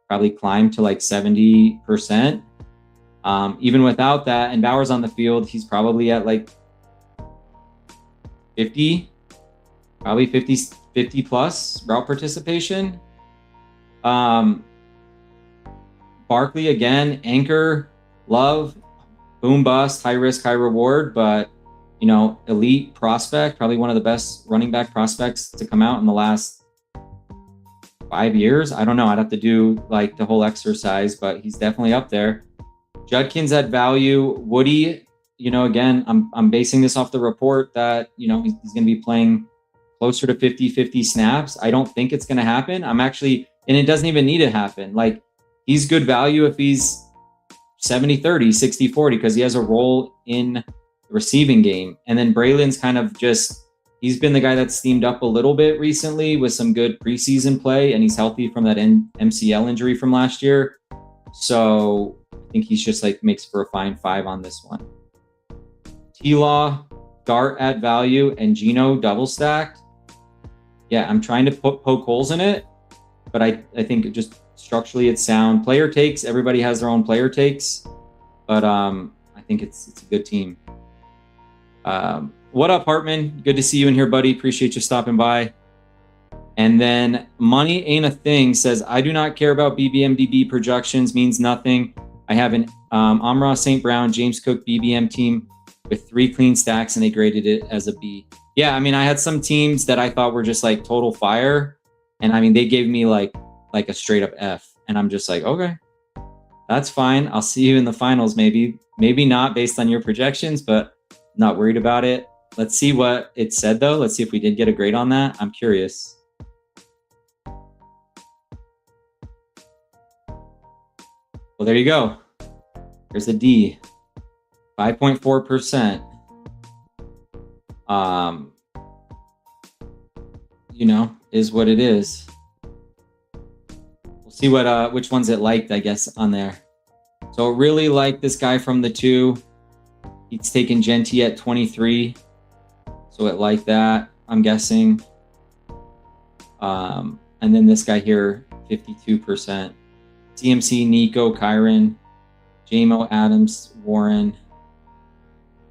probably climb to like 70%. Even without that, and Bowers on the field, he's probably at like 50, probably 50 plus route participation. Barkley again, anchor, love, boom bust, high risk, high reward, but you know, elite prospect, probably one of the best running back prospects to come out in the last 5 years. I don't know. I'd have to do like the whole exercise, but he's definitely up there. Judkins at value. Woody, you know, again, I'm basing this off the report that, you know, he's going to be playing closer to 50-50 snaps. I don't think it's going to happen. I'm actually, and it doesn't even need to happen. Like, he's good value if he's 70-30, 60-40, because he has a role in the receiving game. And then Braylon's kind of just, he's been the guy that's steamed up a little bit recently with some good preseason play, and he's healthy from that MCL injury from last year. So I think he's just like makes for a fine 5 on this one. T-Law, Dart at value, and Geno double stacked. Yeah, I'm trying to poke holes in it, but I think just structurally it's sound. Player takes, everybody has their own player takes, but I think it's a good team. What up, Hartman? Good to see you in here, buddy. Appreciate you stopping by. And then Money Ain't a Thing says, I do not care about BBMDB projections, means nothing. I have an Amon-Ra St. Brown, James Cook BBM team with 3 clean stacks, and they graded it as a B. Yeah, I mean, I had some teams that I thought were just like total fire, and I mean, they gave me like a straight up F, and I'm just like, okay, that's fine. I'll see you in the finals, maybe not based on your projections, but not worried about it. Let's see what it said though. Let's see if we did get a grade on that. I'm curious. Well, there you go. There's a D, 5.4%. You know, is what it is. We'll see what which ones it liked, I guess, on there. So really like this guy from the 2. He's taken Genty at 23. So it liked that, I'm guessing. And then this guy here, 52%. CMC, Nico, Kyron, JMO, Adams, Warren.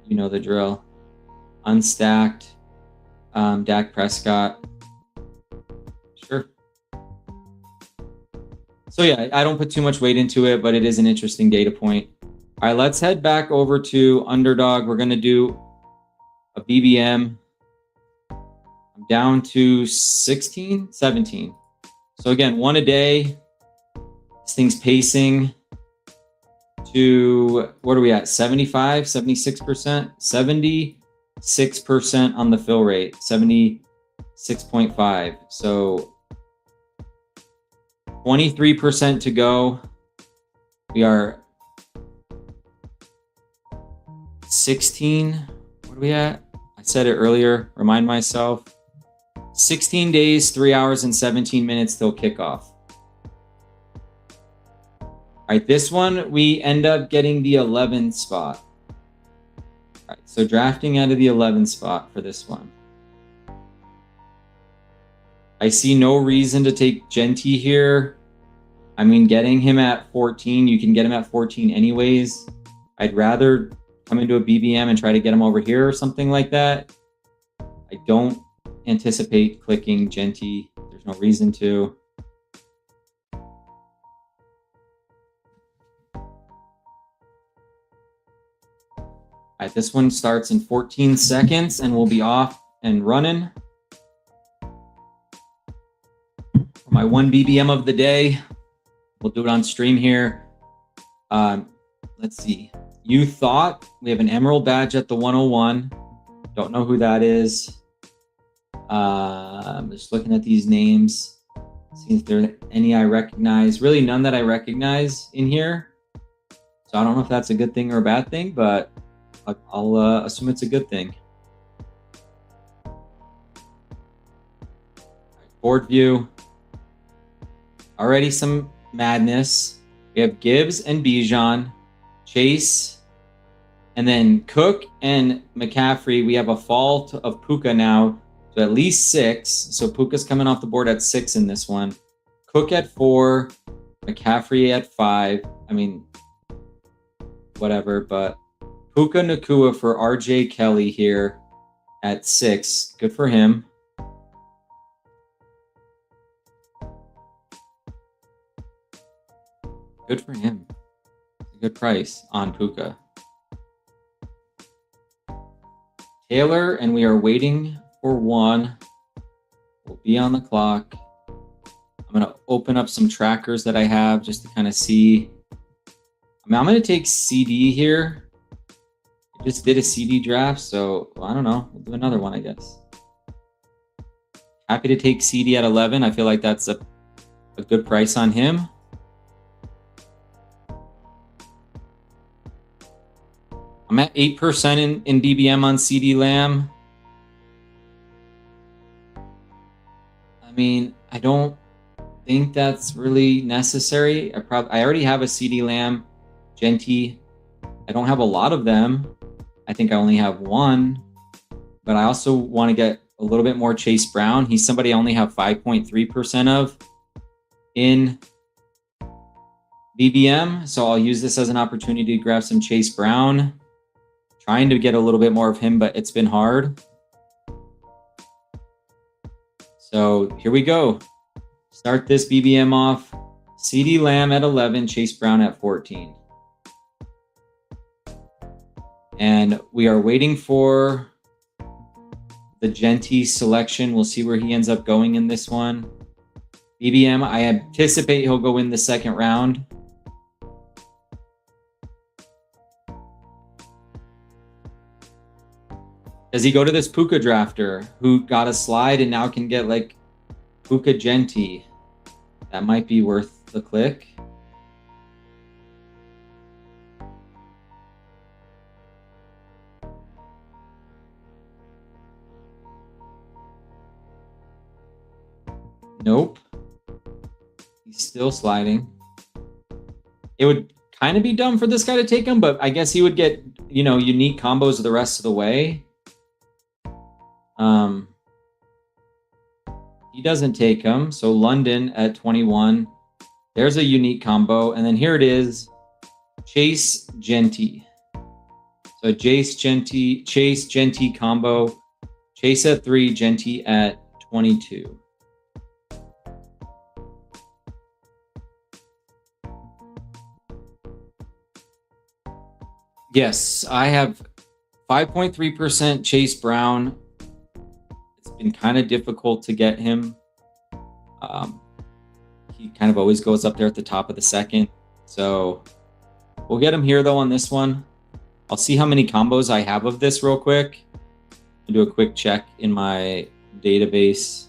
You know the drill. Unstacked, Dak Prescott. Sure. So yeah, I don't put too much weight into it, but it is an interesting data point. All right, let's head back over to Underdog. We're going to do a BBM. I'm down to 16, 17. So again, 1 a day. This thing's pacing to, what are we at? 75, 76%, 76% on the fill rate, 76.5. So 23% to go. We are 16. What are we at? I said it earlier. Remind myself. 16 days, 3 hours, and 17 minutes till kickoff. All right, this one, we end up getting the 11th spot. All right, so drafting out of the 11th spot for this one. I see no reason to take Genty here. I mean, getting him at 14, you can get him at 14 anyways. I'd rather come into a BBM and try to get him over here or something like that. I don't anticipate clicking Genty. There's no reason to. All right, this one starts in 14 seconds and we'll be off and running. For my 1 BBM of the day, we'll do it on stream here. Let's see. You thought we have an Emerald badge at the 101. Don't know who that is. I'm just looking at these names, seeing if there are any I recognize. Really none that I recognize in here. So I don't know if that's a good thing or a bad thing, but I'll assume it's a good thing. Board view. Already some madness. We have Gibbs and Bijan, Chase, And then Cook and McCaffrey, we have a fall of Puka now to at least 6. So Puka's coming off the board at 6 in this one. Cook at 4, McCaffrey at 5. I mean, whatever, but Puka Nacua for RJ Kelly here at 6. Good for him. Good for him. It's a good price on Puka. Taylor, and we are waiting for one. We'll be on the clock. I'm going to open up some trackers that I have just to kind of see. I mean, I'm going to take CD here. I just did a CD draft, so I don't know. We'll do another one, I guess. Happy to take CD at 11. I feel like that's a good price on him. I'm at 8% in BBM on CD Lamb. I mean, I don't think that's really necessary. I already have a CD Lamb, Genty. I don't have a lot of them. I think I only have one, but I also want to get a little bit more Chase Brown. He's somebody I only have 5.3% of in BBM, so I'll use this as an opportunity to grab some Chase Brown. Trying to get a little bit more of him, but it's been hard. So here we go. Start this BBM off. CD Lamb at 11, Chase Brown at 14. And we are waiting for the Genty selection. We'll see where he ends up going in this one. BBM, I anticipate he'll go in the second round. Does he go to this Puka drafter who got a slide and now can get like Puka Genty? That might be worth the click. Nope. He's still sliding. It would kind of be dumb for this guy to take him, but I guess he would get, you know, unique combos the rest of the way. He doesn't take him. So London at 21. There's a unique combo. And then here it is. Chase Genty. So Chase Genty combo. Chase at 3, Genty at 22. Yes, I have 5.3% Chase Brown. It's been kind of difficult to get him. He kind of always goes up there at the top of the second. So we'll get him here, though, on this one. I'll see how many combos I have of this real quick. I'll do a quick check in my database.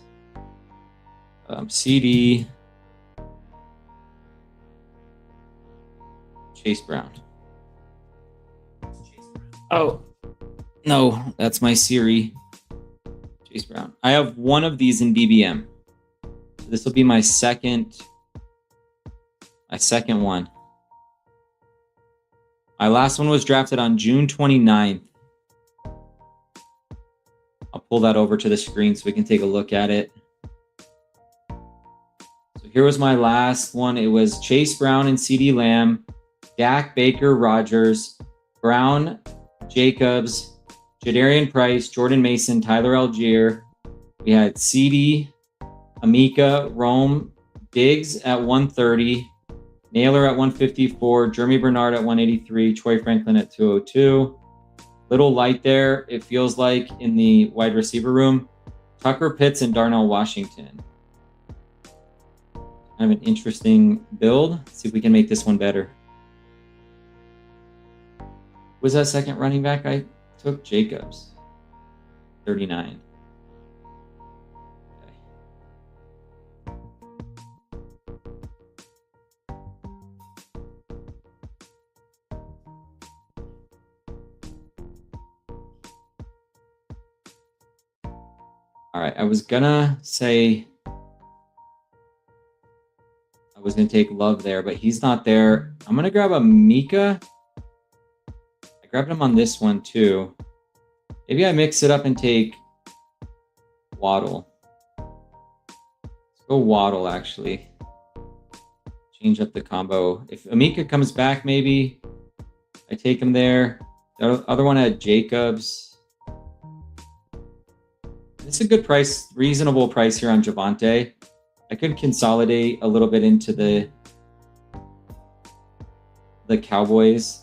CD. Chase Brown. Oh, no, that's my Siri. Chase Brown. I have one of these in BBM. So this will be my second one. My last one was drafted on June 29th. I'll pull that over to the screen so we can take a look at it. So here was my last one. It was Chase Brown and CD Lamb, Dak, Baker, Rodgers, Brown, Jacobs, Jadarian Price, Jordan Mason, Tyler Algier. We had CD, Amika, Rome, Diggs at 130, Naylor at 154, Jeremy Bernard at 183, Troy Franklin at 202. Little light there, it feels like, in the wide receiver room. Tucker Pitts and Darnell Washington. Kind of an interesting build. Let's see if we can make this one better. Was that second running back I took? Jacobs. 39. Okay. All right, I was gonna say I was gonna take Love there, but he's not there. I'm gonna grab a Mika. grabbed him on this one too. Maybe I mix it up and take Waddle. Let's go Waddle, actually. Change up the combo. If Amika comes back, maybe I take him there. The other one had Jacobs. It's a good price, reasonable price here on Javonte. I could consolidate a little bit into the Cowboys.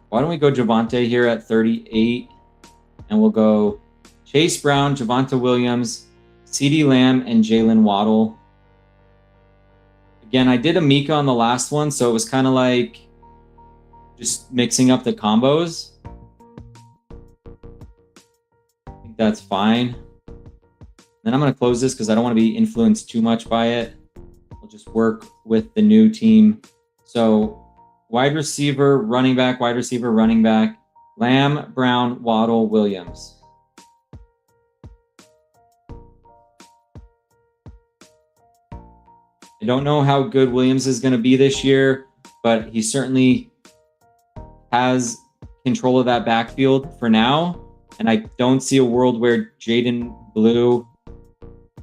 Why don't we go Javonte here at 38, and we'll go Chase Brown, Javonte Williams, CeeDee Lamb, and Jalen Waddle. Again, I did Amika on the last one, so it was kind of like just mixing up the combos. I think that's fine. Then I'm going to close this because I don't want to be influenced too much by it. We'll just work with the new team. So wide receiver, running back, wide receiver, running back, Lamb, Brown, Waddle, Williams. I don't know how good Williams is going to be this year, but he certainly has control of that backfield for now. And I don't see a world where Jaden Blue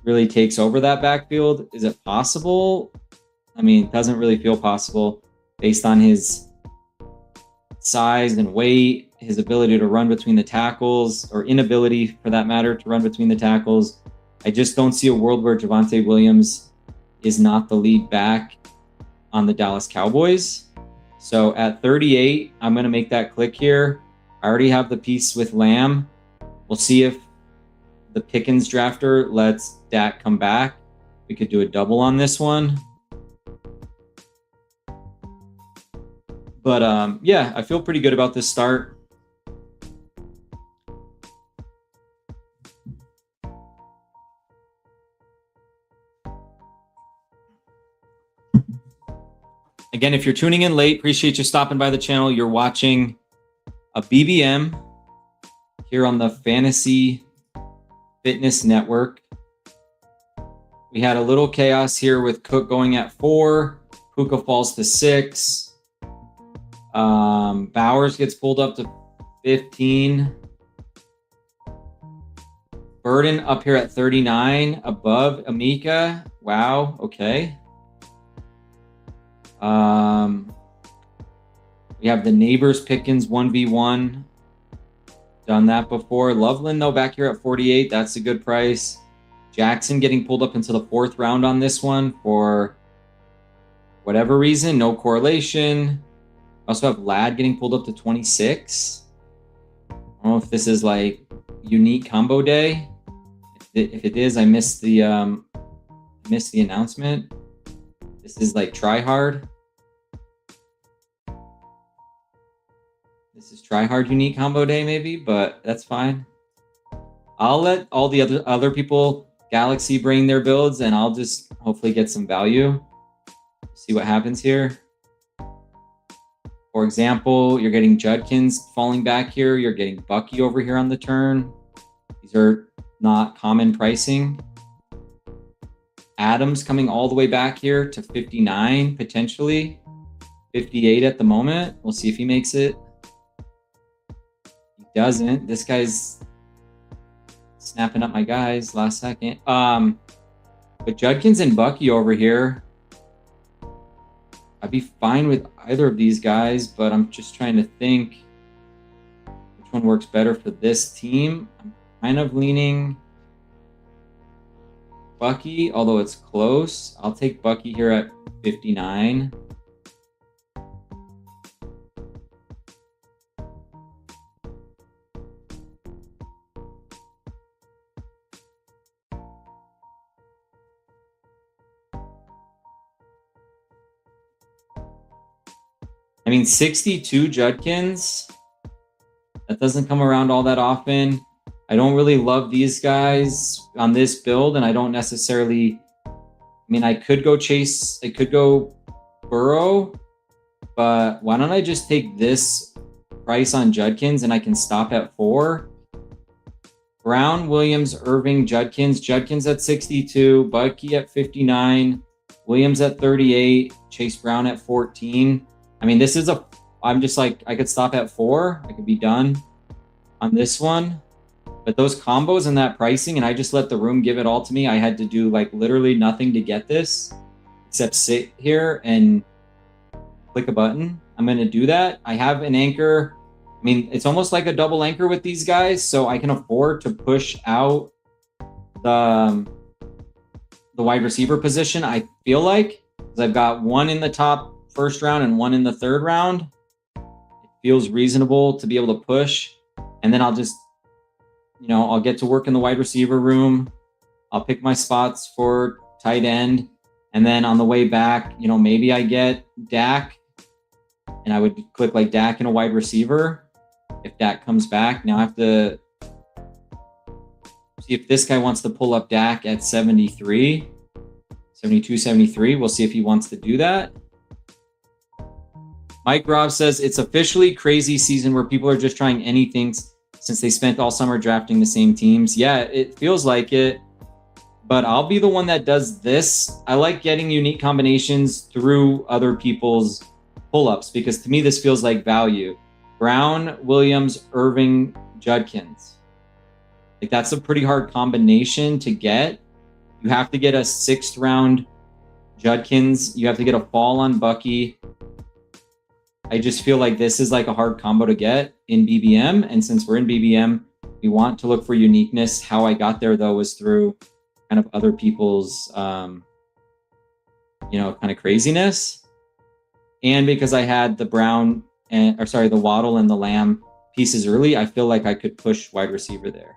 really takes over that backfield. Is it possible? I mean, it doesn't really feel possible based on his size and weight, his ability to run between the tackles, or inability for that matter to run between the tackles. I just don't see a world where Javonte Williams is not the lead back on the Dallas Cowboys. So at 38, I'm going to make that click here. I already have the piece with Lamb. We'll see if the Pickens drafter lets Dak come back. We could do a double on this one. But yeah, I feel pretty good about this start. Again, if you're tuning in late, appreciate you stopping by the channel. You're watching a BBM here on the Fantasy Fitness Network. We had a little chaos here with Cook going at 4. Puka falls to 6. Bowers gets pulled up to 15. Burden up here at 39, above Amika. Wow, okay. We have the Neighbors Pickens 1v1. Done that before. Loveland, though, back here at 48. That's a good price. Jackson getting pulled up into the 4th round on this one for whatever reason. No correlation. Also have Ladd getting pulled up to 26. I don't know if this is like unique combo day. If it is, I missed the announcement. This is like try hard. This is try hard unique combo day maybe, but that's fine. I'll let all the other people Galaxy bring their builds, and I'll just hopefully get some value. See what happens here. For example, you're getting Judkins falling back here. You're getting Bucky over here on the turn. These are not common pricing. Adams coming all the way back here to 59, potentially. 58 at the moment. We'll see if he makes it. He doesn't. This guy's snapping up my guys last second. But Judkins and Bucky over here, I'd be fine with either of these guys, but I'm just trying to think which one works better for this team. I'm kind of leaning Bucky, although it's close. I'll take Bucky here at 59. I mean, 62 Judkins, that doesn't come around all that often. I don't really love these guys on this build, and I don't necessarily, I mean, I could go Chase, I could go Burrow, but why don't I just take this price on Judkins and I can stop at 4? Brown, Williams, Irving, Judkins. Judkins at 62, Bucky at 59, Williams at 38, Chase Brown at 14. I mean, this is a I'm just like, I could stop at 4. I could be done on this one. But those combos and that pricing, and I just let the room give it all to me. I had to do like literally nothing to get this except sit here and click a button. I'm going to do that. I have an anchor. I mean, it's almost like a double anchor with these guys, so I can afford to push out the wide receiver position, I feel like, because I've got one in the top first round and one in the third round. It feels reasonable to be able to push. And then I'll just, I'll get to work in the wide receiver room. I'll pick my spots for tight end. And then on the way back, maybe I get Dak. And I would click like Dak and a wide receiver. If Dak comes back, now I have to see if this guy wants to pull up Dak at 72, 73. We'll see if he wants to do that. Mike Robb says, it's officially crazy season where people are just trying anything since they spent all summer drafting the same teams. Yeah, it feels like it. But I'll be the one that does this. I like getting unique combinations through other people's pull-ups because to me this feels like value. Brown, Williams, Irving, Judkins. Like that's a pretty hard combination to get. You have to get a 6th round Judkins. You have to get a fall on Bucky. I just feel like this is like a hard combo to get in BBM. And since we're in BBM, we want to look for uniqueness. How I got there though was through kind of other people's, kind of craziness. And because I had the the Waddle and the Lamb pieces early, I feel like I could push wide receiver there.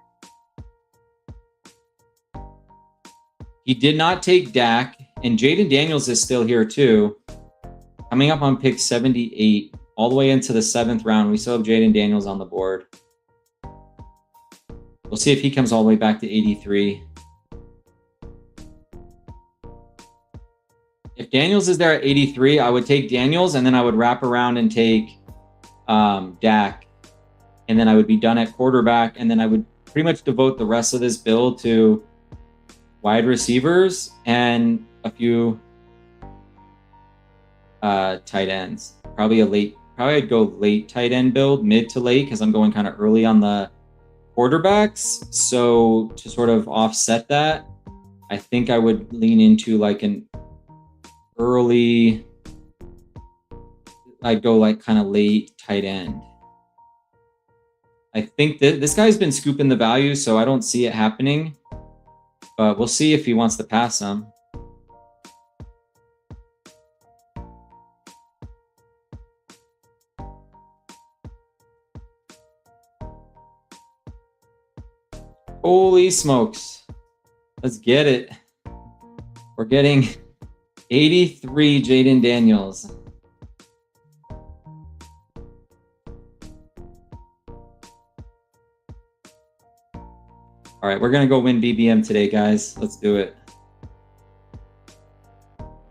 He did not take Dak, and Jaden Daniels is still here too. Coming up on pick 78, all the way into the 7th round, we still have Jaden Daniels on the board. We'll see if he comes all the way back to 83. If Daniels is there at 83, I would take Daniels, and then I would wrap around and take Dak. And then I would be done at quarterback, and then I would pretty much devote the rest of this build to wide receivers and a few tight ends. Probably I'd go late tight end build, mid to late, because I'm going kind of early on the quarterbacks. So to sort of offset that, I think I would lean into like an early, I'd go like kind of late tight end. I think that this guy's been scooping the value, so I don't see it happening. But we'll see if he wants to pass some. Holy smokes. Let's get it. We're getting 83 Jaden Daniels. All right, we're going to go win BBM today, guys. Let's do it.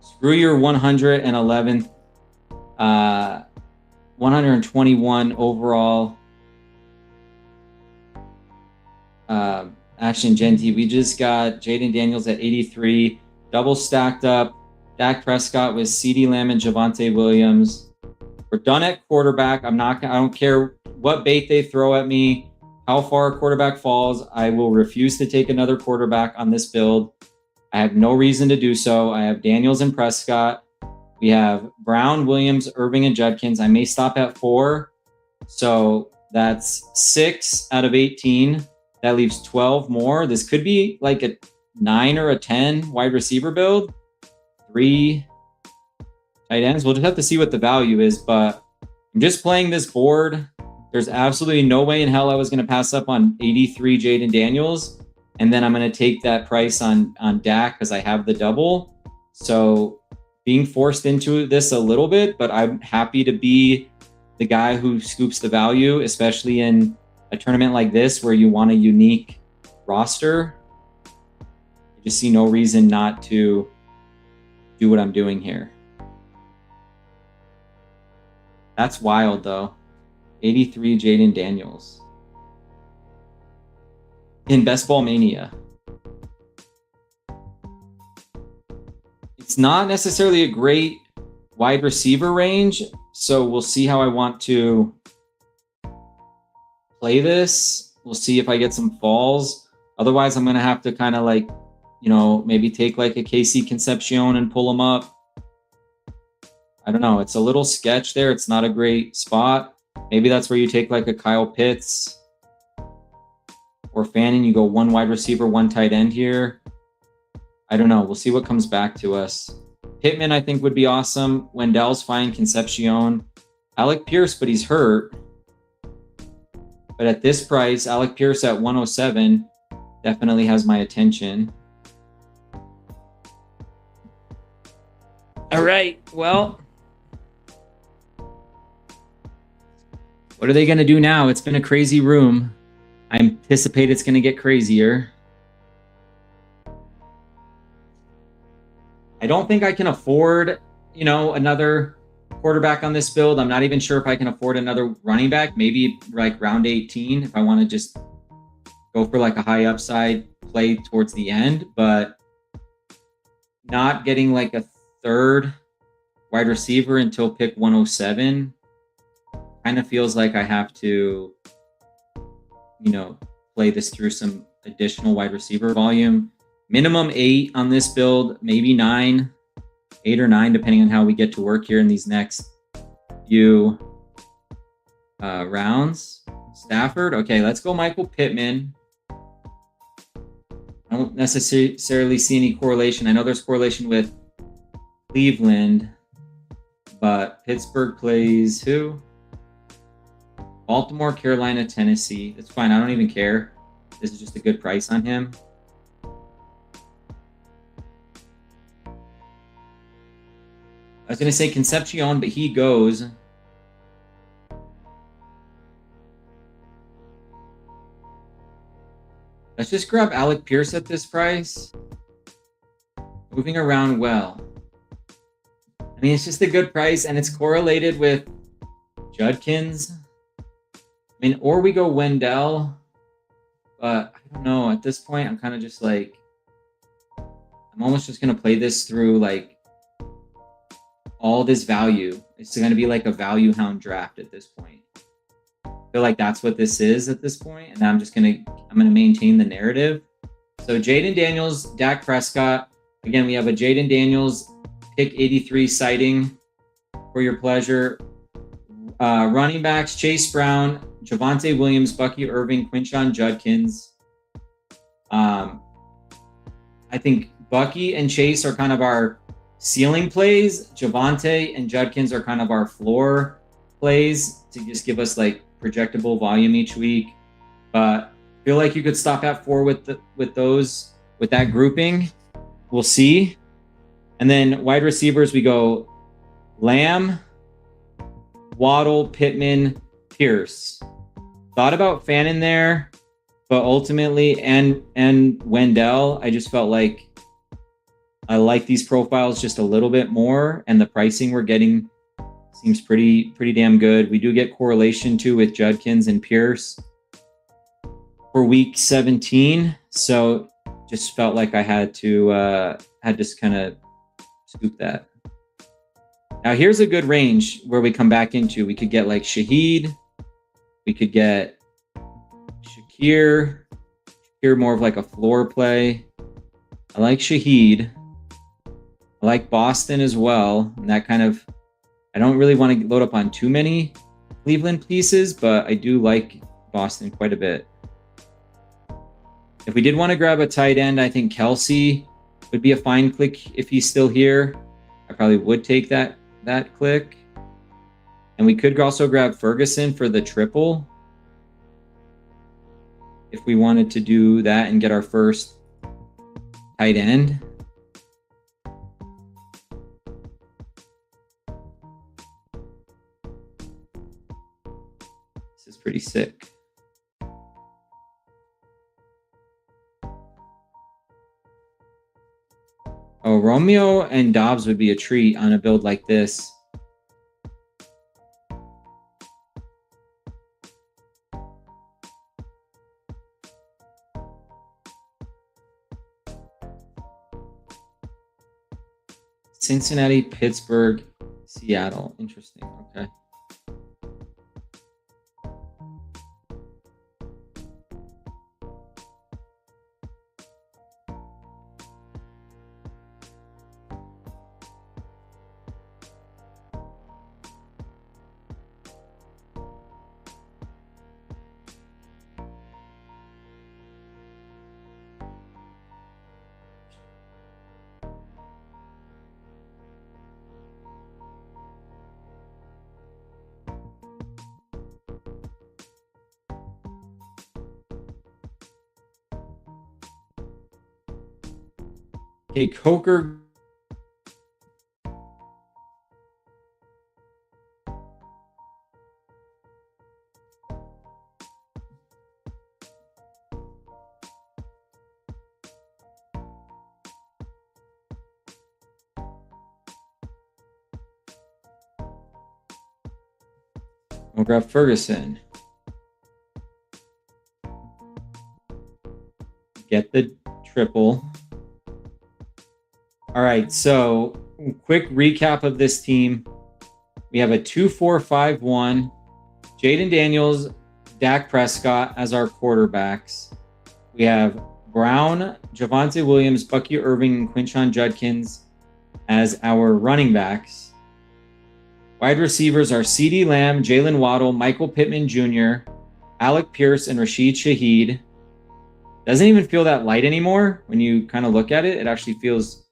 Screw your 111th, 121 overall. Ashton Genty, we just got Jaden Daniels at 83, double stacked up. Dak Prescott with CeeDee Lamb and Javonte Williams. We're done at quarterback. I don't care what bait they throw at me, how far a quarterback falls. I will refuse to take another quarterback on this build. I have no reason to do so. I have Daniels and Prescott. We have Brown, Williams, Irving, and Judkins. I may stop at 4. So that's 6 out of 18. That leaves 12 more. This could be like a 9 or a 10 wide receiver build. 3 tight ends. We'll just have to see what the value is, but I'm just playing this board. There's absolutely no way in hell I was going to pass up on 83 Jaden Daniels. And then I'm going to take that price on Dak because I have the double. So being forced into this a little bit, but I'm happy to be the guy who scoops the value, especially in a tournament like this where you want a unique roster. I just see no reason not to do what I'm doing here. That's wild though. 83 Jaden Daniels in Best Ball Mania. It's not necessarily a great wide receiver range. So we'll see how I want to play this. We'll see if I get some falls. Otherwise, I'm going to have to kind of like, you know, maybe take like a KC Concepcion and pull them up. I don't know. It's a little sketch there. It's not a great spot. Maybe that's where you take like a Kyle Pitts or Fanning. You go one wide receiver, one tight end here. I don't know. We'll see what comes back to us. Pittman, I think, would be awesome. Wendell's fine. Concepcion. Alec Pierce, but he's hurt. But at this price, Alec Pierce at 107 definitely has my attention. All right. Well, what are they going to do now? It's been a crazy room. I anticipate it's going to get crazier. I don't think I can afford, you know, another quarterback on this build. I'm not even sure if I can afford another running back, maybe like round 18 if I want to just go for like a high upside play towards the end, but not getting like a third wide receiver until pick 107 kind of feels like I have to, you know, play this through some additional wide receiver volume. Minimum 8 on this build, maybe 9, 8 or 9, depending on how we get to work here in these next few rounds. Stafford, okay, let's go Michael Pittman. I don't necessarily see any correlation. I know there's correlation with Cleveland, but Pittsburgh plays who? Baltimore, Carolina, Tennessee. That's fine. I don't even care. This is just a good price on him. I was going to say Concepcion, but he goes. Let's just grab Alec Pierce at this price. Moving around well. I mean, it's just a good price, and it's correlated with Judkins. I mean, or we go Wendell, but I don't know. At this point, I'm kind of just like, I'm almost just going to play this through like all this value. It's going to be like a value hound draft at this point. I feel like that's what this is at this point, and I'm going to maintain the narrative. So Jaden Daniels, Dak Prescott. Again, we have a Jaden Daniels pick 83 sighting for your pleasure. Running backs, Chase Brown, Javonte Williams, Bucky Irving, Quinshon Judkins. I think Bucky and Chase are kind of our ceiling plays. Javonte and Judkins are kind of our floor plays to just give us like projectable volume each week. But I feel like you could stop at 4 with that grouping. We'll see. And then wide receivers, we go Lamb, Waddle, Pittman, Pierce. Thought about Fannin there, but ultimately and Wendell, I just felt like I like these profiles just a little bit more, and the pricing we're getting seems pretty damn good. We do get correlation too with Judkins and Pierce for week 17, so just felt like I had to just kind of scoop that. Now here's a good range where we come back into. We could get like Shaheed, we could get Shakir more of like a floor play. I like Shaheed. I like Boston as well. And that kind of, I don't really want to load up on too many Cleveland pieces, but I do like Boston quite a bit. If we did want to grab a tight end, I think Kelsey would be a fine click if he's still here. I probably would take that click. And we could also grab Ferguson for the triple if we wanted to do that and get our first tight end. This is pretty sick. Oh, Romeo and Dobbs would be a treat on a build like this. Cincinnati, Pittsburgh, Seattle. Interesting. Okay. Okay, Coker. We'll grab Ferguson. Get the triple. All right, so quick recap of this team. We have a 2-4-5-1. Jaden Daniels, Dak Prescott as our quarterbacks. We have Brown, Javonte Williams, Bucky Irving, and Quinshon Judkins as our running backs. Wide receivers are CeeDee Lamb, Jalen Waddle, Michael Pittman Jr., Alec Pierce, and Rashid Shaheed. Doesn't even feel that light anymore when you kind of look at it. It actually feels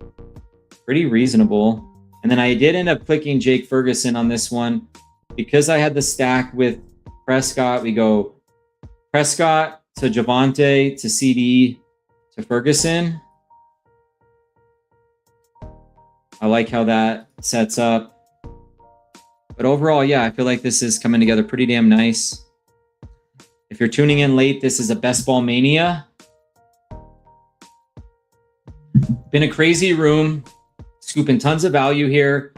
pretty reasonable. And then I did end up clicking Jake Ferguson on this one. Because I had the stack with Prescott, we go Prescott to Javonte to CD to Ferguson. I like how that sets up. But overall, yeah, I feel like this is coming together pretty damn nice. If you're tuning in late, this is a Best Ball Mania. Been a crazy room, scooping tons of value here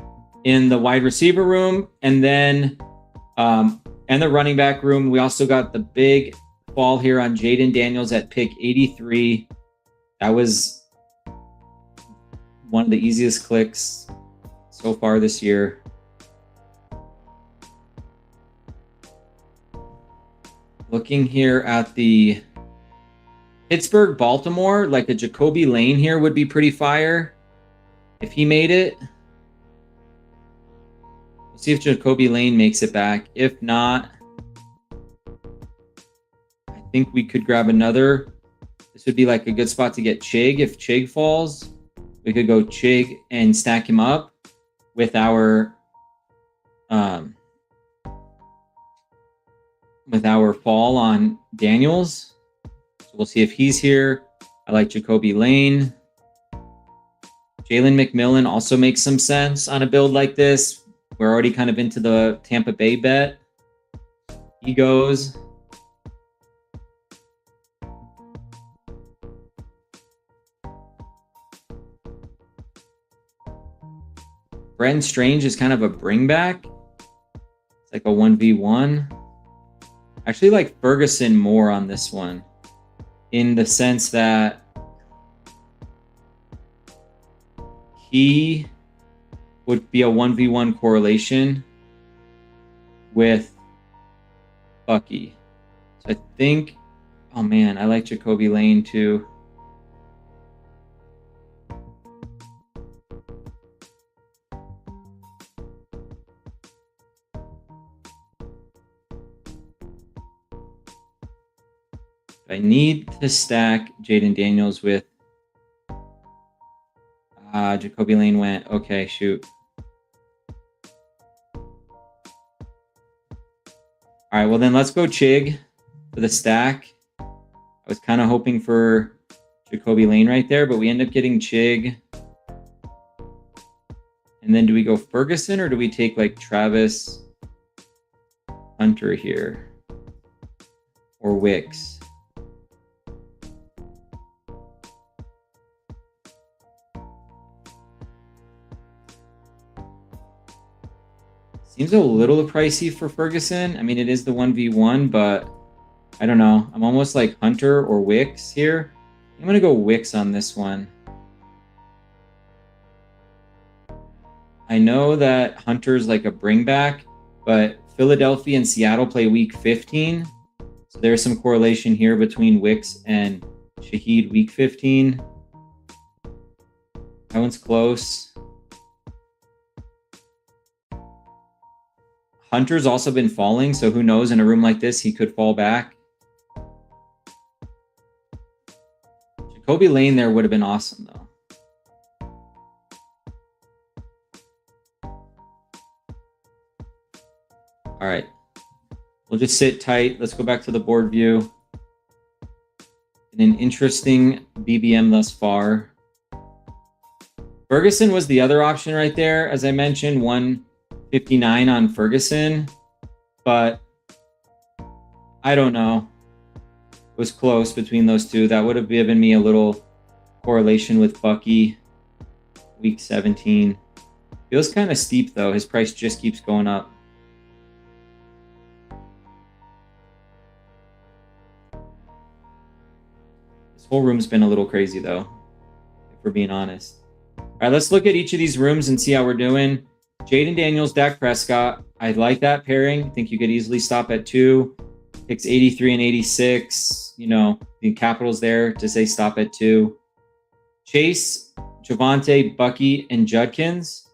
in the wide receiver room, and then and the running back room. We also got the big fall here on Jaden Daniels at pick 83. That was one of the easiest clicks so far this year. Looking here at the Pittsburgh, Baltimore, like a Jacoby Lane here would be pretty fire if he made it. We'll see if Jacoby Lane makes it back. If not, I think we could grab another. This would be like a good spot to get Chig. If Chig falls, we could go Chig and stack him up with our fall on Daniels. So we'll see if he's here. I like Jacoby Lane. Jalen McMillan also makes some sense on a build like this. We're already kind of into the Tampa Bay bet. He goes. Brenton Strange is kind of a bring back. It's like a 1v1. I actually like Ferguson more on this one, in the sense that he would be a 1v1 correlation with Bucky. So I think, oh man, I like Jacoby Lane too. I need to stack Jaden Daniels with Jacoby Lane went. Okay, shoot. All right, well then let's go Chig for the stack. I was kind of hoping for Jacoby Lane right there, but we end up getting Chig. And then do we go Ferguson or do we take like Travis Hunter here? Or Wicks? Seems a little pricey for Ferguson. I mean, it is the 1v1, but I don't know. I'm almost like Hunter or Wicks here. I'm going to go Wicks on this one. I I know that Hunter's like a bring back, but Philadelphia and Seattle play week 15. So there's some correlation here between Wicks and Shaheed week 15. That one's close. Hunter's also been falling, so who knows, in a room like this, he could fall back. Jacoby Lane there would have been awesome, though. All right. We'll just sit tight. Let's go back to the board view. And an interesting BBM thus far. Ferguson was the other option right there. As I mentioned, 159 on Ferguson. But I don't know. It was close between those two. That would have given me a little correlation with Bucky week 17. Feels kind of steep, though. His price just keeps going up. This whole room's been a little crazy, though, if we're being honest. All right, let's look at each of these rooms and see how we're doing. Jaden Daniels, Dak Prescott. I like that pairing. I think you could easily stop at 2. Picks 83 and 86. You know, the Capitals there to say stop at 2. Chase, Javonte, Bucky, and Judkins.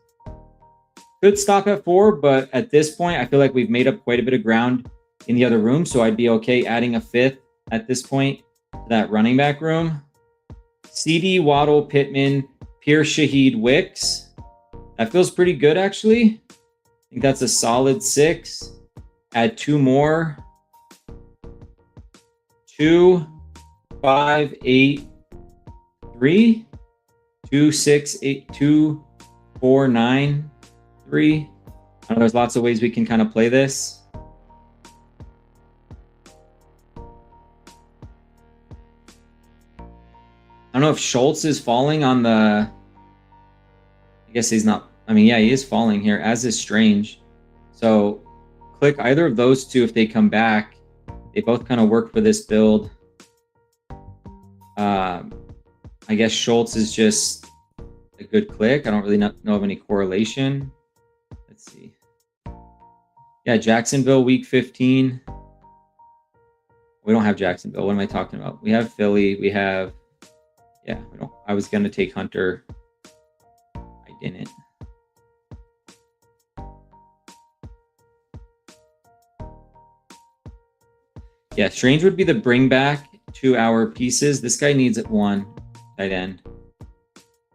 Could stop at 4, but at this point, I feel like we've made up quite a bit of ground in the other room, so I'd be okay adding a 5th at this point to that running back room. CD, Waddle, Pittman, Pierce, Shaheed, Wicks. That feels pretty good, actually. I think that's a solid 6. Add 2 more. 2, 5, 8, 3, 2, 6, 8, 2, 4, 9, 3. I know there's lots of ways we can kind of play this. I don't know if Schultz is falling on the... I guess he's not. I mean, yeah, he is falling here, as is Strange. So click either of those two if they come back. They both kind of work for this build. I guess Schultz is just a good click. I don't really know of any correlation. Let's see. Yeah, Jacksonville week 15. We don't have Jacksonville. What am I talking about? We have Philly. We have... Yeah, we don't. I was going to take Hunter. I didn't. Yeah, Strange would be the bring back to our pieces. This guy needs at 1 tight end.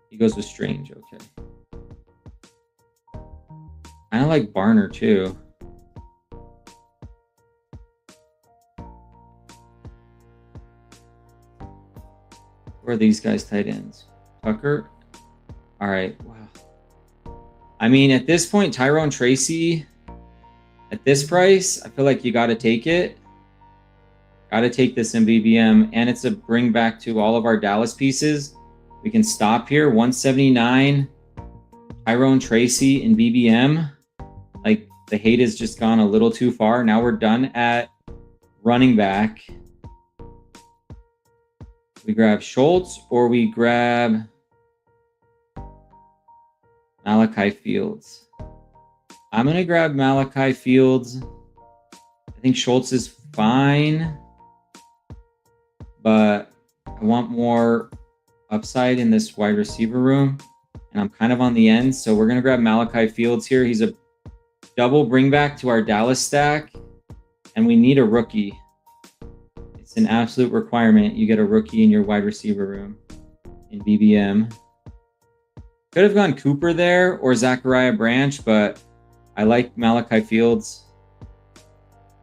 He goes with Strange. Okay. I like Barner too. Where are these guys tight ends? Tucker. All right. Wow. I mean, at this point, Tyrone Tracy, at this price, I feel like you got to take it. Got to take this in BBM, and it's a bring back to all of our Dallas pieces. We can stop here. 179. Tyrone Tracy in BBM. Like, the hate has just gone a little too far. Now we're done at running back. We grab Schultz or we grab Malachi Fields. I'm going to grab Malachi Fields. I think Schultz is fine, but I want more upside in this wide receiver room, and I'm kind of on the end, so we're going to grab Malachi Fields here. He's a double bring back to our Dallas stack, and we need a rookie. It's an absolute requirement. You get a rookie in your wide receiver room in BBM. Could have gone Cooper there or Zachariah Branch, but I like Malachi Fields.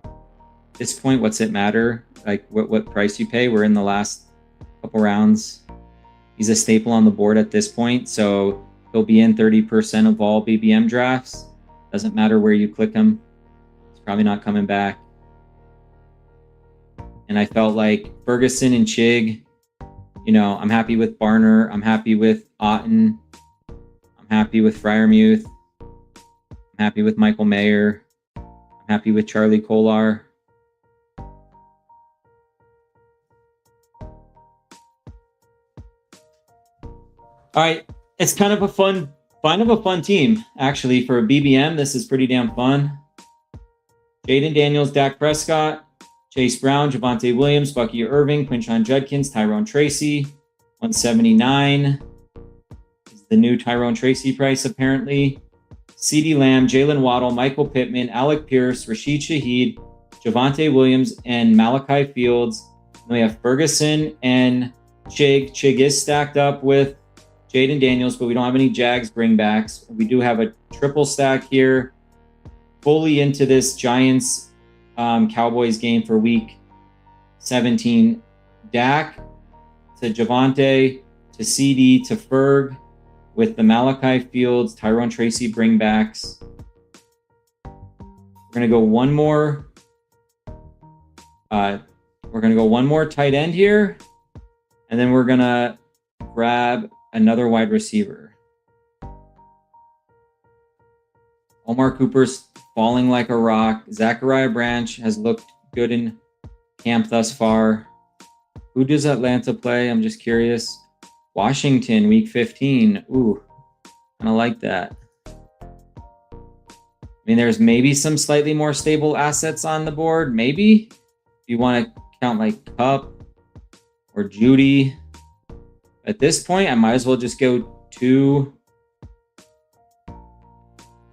At this point, what's it matter? Like what price you pay? We're in the last couple rounds. He's a staple on the board at this point, so he'll be in 30% of all BBM drafts. Doesn't matter where you click him. He's probably not coming back. And I felt like Ferguson and Chig, you know, I'm happy with Barner. I'm happy with Otten. I'm happy with Freiermuth. I'm happy with Michael Mayer. I'm happy with Charlie Kolar. All right. It's kind of a fun kind of a fun team, actually. For a BBM, this is pretty damn fun. Jaden Daniels, Dak Prescott, Chase Brown, Javonte Williams, Bucky Irving, Quinshon Judkins, Tyrone Tracy. 179 is the new Tyrone Tracy price, apparently. CeeDee Lamb, Jalen Waddle, Michael Pittman, Alec Pierce, Rashid Shaheed, Javonte Williams, and Malachi Fields. And we have Ferguson and Chig. Chig is stacked up with Jaden Daniels, but we don't have any Jags bringbacks. We do have a triple stack here, fully into this Giants Cowboys game for week 17. Dak to Javonte to CeeDee to Ferg with the Malachi Fields, Tyrone Tracy bringbacks. We're gonna go one more. We're gonna go one more tight end here, and then we're gonna grab another wide receiver. Omar Cooper's falling like a rock. Zachariah Branch has looked good in camp thus far. Who does Atlanta play? I'm just curious. Washington, week 15. Ooh, kind of like that. I mean, there's maybe some slightly more stable assets on the board. Maybe if you want to count like Cup or Judy. At this point, I might as well just go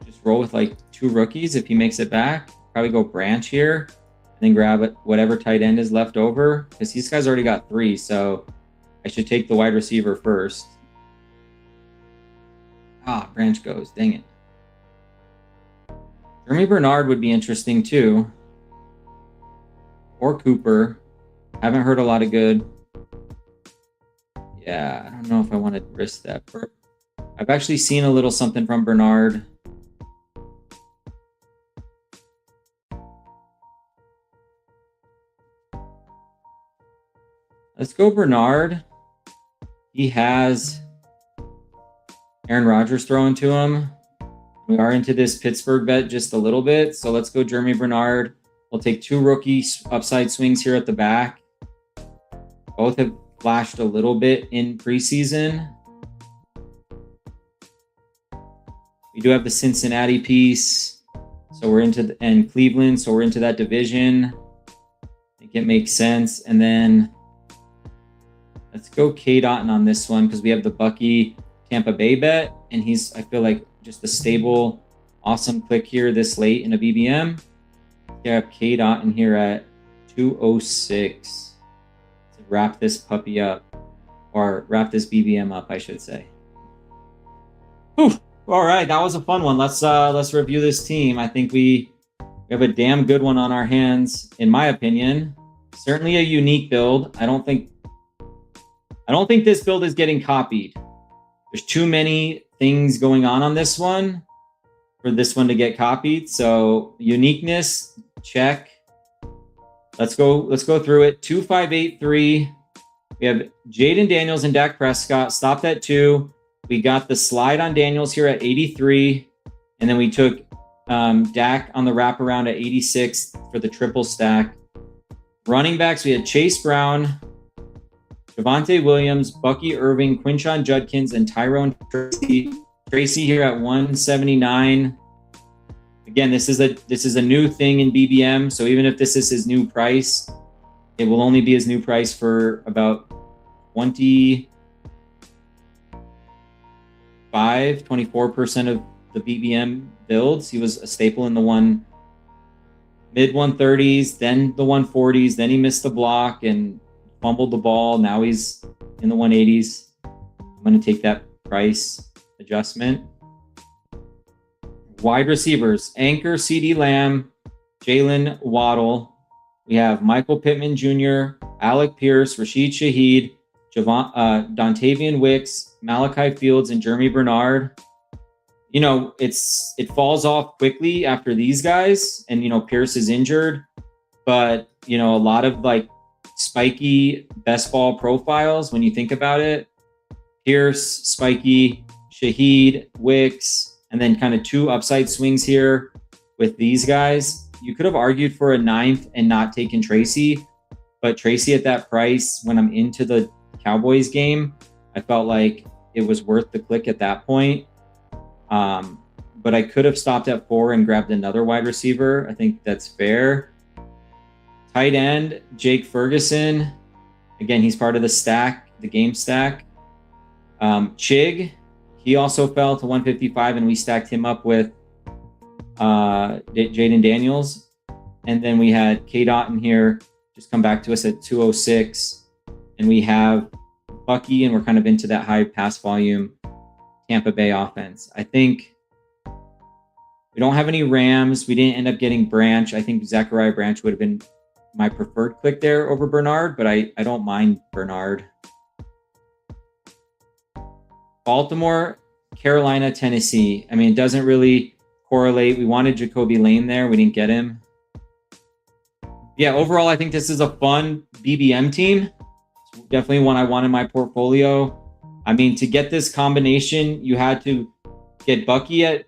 just roll with like 2 rookies if he makes it back. Probably go Branch here and then grab it, whatever tight end is left over, because these guys already got 3, so I should take the wide receiver first. Branch goes, dang it. Jeremy Bernard would be interesting too. Or Cooper. Haven't heard a lot of good. Yeah, I don't know if I want to risk that. I've actually seen a little something from Bernard. Let's go Bernard. He has Aaron Rodgers throwing to him. We are into this Pittsburgh bet just a little bit, so let's go Jeremy Bernard. We'll take 2 rookie upside swings here at the back. Both have flashed a little bit in preseason. We do have the Cincinnati piece, so we're into and Cleveland, so we're into that division. I think it makes sense. And then let's go K-Dotton on this one because we have the Bucky Tampa Bay bet, and he's, I feel like, just a stable, awesome click here this late in a BBM. We have K-Dotton here at 206 to wrap this puppy up, or wrap this BBM up, I should say. Whew. All right, that was a fun one. Let's review this team. I think we have a damn good one on our hands, in my opinion. Certainly a unique build. I don't think this build is getting copied. There's too many things going on this one for this one to get copied. So uniqueness, check. Let's go through it. 2583. We have Jaden Daniels and Dak Prescott stopped at 2. We got the slide on Daniels here at 83, and then we took Dak on the wraparound at 86 for the triple stack. Running backs, we had Chase Brown, Javonte Williams, Bucky Irving, Quinshon Judkins, and Tyrone Tracy. Tracy here at 179. Again, this is a new thing in BBM, so even if this is his new price, it will only be his new price for about 24% of the BBM builds. He was a staple in the mid 130s, then the 140s, then he missed the block and fumbled the ball. Now he's in the 180s. I'm going to take that price adjustment. Wide receivers, anchor CeeDee Lamb, Jalen Waddle. We have Michael Pittman Jr., Alec Pierce, Rashid Shaheed, Dontavian Wicks, Malachi Fields, and Jeremy Bernard. You know, it falls off quickly after these guys, and Pierce is injured, but a lot of like spiky best ball profiles when you think about it. Pierce, spiky, Shaheed, Wicks, and then kind of 2 upside swings here with these guys. You could have argued for a 9th and not taken Tracy, but Tracy at that price, when I'm into the Cowboys game, I felt like it was worth the click at that point. But I could have stopped at 4 and grabbed another wide receiver. I think that's fair. Tight end, Jake Ferguson. Again, he's part of the stack, the game stack. Chig, he also fell to 155, and we stacked him up with Jaden Daniels. And then we had K-Dot in here, just come back to us at 206. And we have Bucky, and we're kind of into that high pass volume Tampa Bay offense. I think we don't have any Rams. We didn't end up getting Branch. I think Zachariah Branch would have been my preferred click there over Bernard, but I don't mind Bernard. Baltimore, Carolina, Tennessee. I mean, it doesn't really correlate. We wanted Jacoby Lane there. We didn't get him. Yeah, overall, I think this is a fun BBM team. It's definitely one I want in my portfolio. I mean, to get this combination, you had to get Bucky at,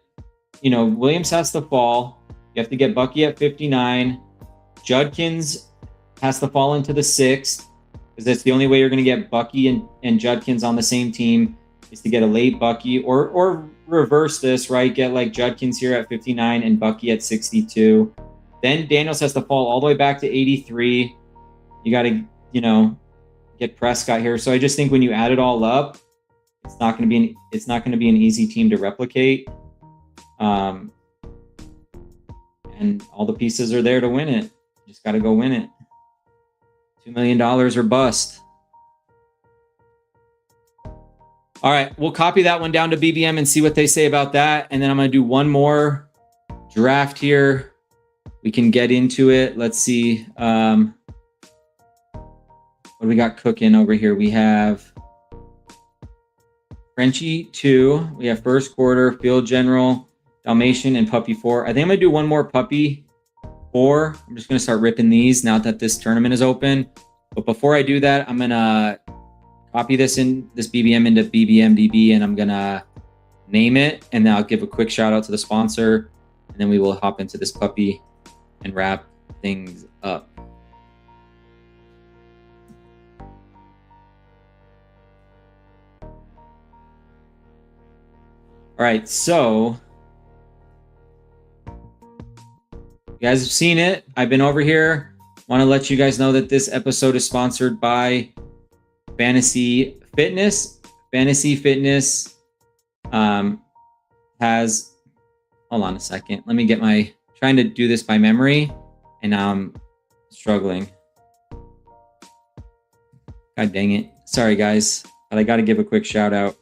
Williams has to fall. You have to get Bucky at 59. Judkins has to fall into the 6th, because that's the only way you're going to get Bucky and Judkins on the same team, is to get a late Bucky, or reverse this, right? Get like Judkins here at 59 and Bucky at 62. Then Daniels has to fall all the way back to 83. You got to, get Prescott here. So I just think when you add it all up, it's not going to be an easy team to replicate. And all the pieces are there to win it. You just got to go win it. $2 million or bust. All right, we'll copy that one down to BBM and see what they say about that. And then I'm going to do one more draft here. We can get into it. Let's see. What do we got cooking over here? We have Frenchie 2. We have first quarter, field general, Dalmatian, and puppy 4. I think I'm going to do one more puppy 4. I'm just going to start ripping these now that this tournament is open. But before I do that, I'm going to copy this BBM into BBMDB, and I'm going to name it. And then I'll give a quick shout out to the sponsor. And then we will hop into this puppy and wrap things up. All right, so you guys have seen it. I've been over here. Want to let you guys know that this episode is sponsored by Fantasy Fitness. Fantasy Fitness has, hold on a second. Let me get trying to do this by memory, and now I'm struggling. God dang it. Sorry, guys, but I got to give a quick shout out.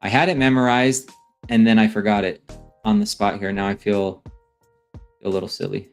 I had it memorized, and then I forgot it on the spot here. Now I feel a little silly.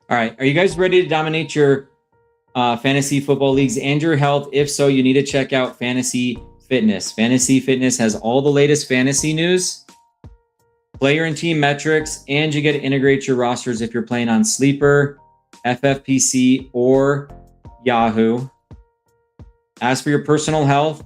All right, are you guys ready to dominate your fantasy football leagues and your health? If so, you need to check out Fantasy Fitness. Fantasy Fitness has all the latest fantasy news, player and team metrics, and you get to integrate your rosters if you're playing on Sleeper, FFPC, or Yahoo. As for your personal health,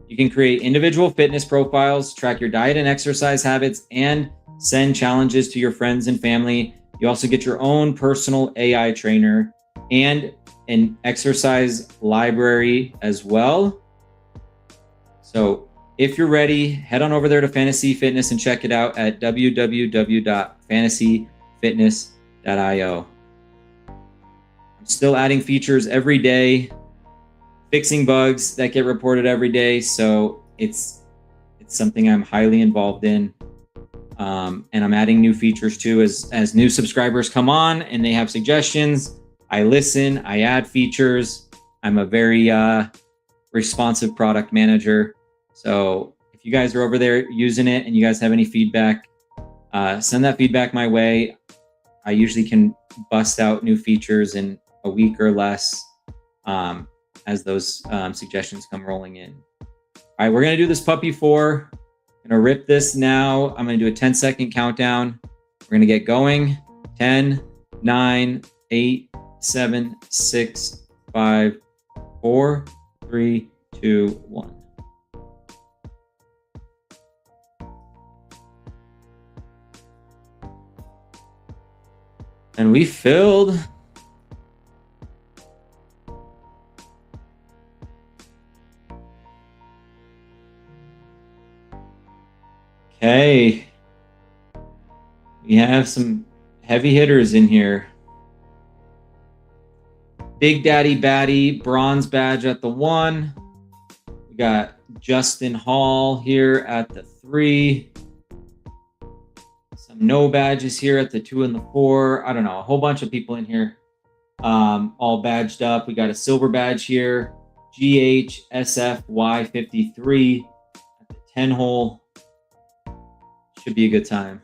you can create individual fitness profiles, track your diet and exercise habits, and send challenges to your friends and family. You also get your own personal AI trainer and an exercise library as well. So if you're ready, head on over there to Fantasy Fitness and check it out at www.fantasyfitness.io. I'm still adding features every day, fixing bugs that get reported every day. So it's something I'm highly involved in. And I'm adding new features too as new subscribers come on and they have suggestions. I listen, I add features. I'm a very responsive product manager. So if you guys are over there using it and you guys have any feedback, send that feedback my way. I usually can bust out new features in a week or less as those suggestions come rolling in. All right, we're going to do this puppy 4. I'm going to rip this now. I'm going to do a 10-second countdown. We're going to get going. 10, 9, 8, 7, 6, 5, 4, 3, 2, 1. And we filled. Okay. We have some heavy hitters in here. Big Daddy Batty, bronze badge at the 1. We got Justin Hall here at the 3. Some no badges here at the 2 and the 4. I don't know, a whole bunch of people in here all badged up. We got a silver badge here. GHSFY53 at the 10 hole. Should be a good time.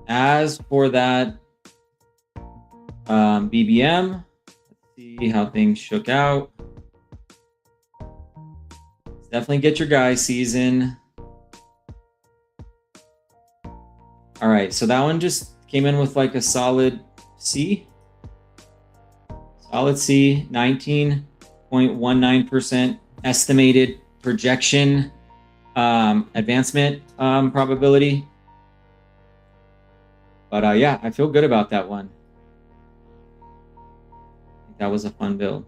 As for that BBM, let's see how things shook out. Let's definitely get your guy season. All right, so that one just came in with like a solid C. Solid C, 19.19% estimated projection advancement probability. But yeah, I feel good about that one. I think that was a fun build.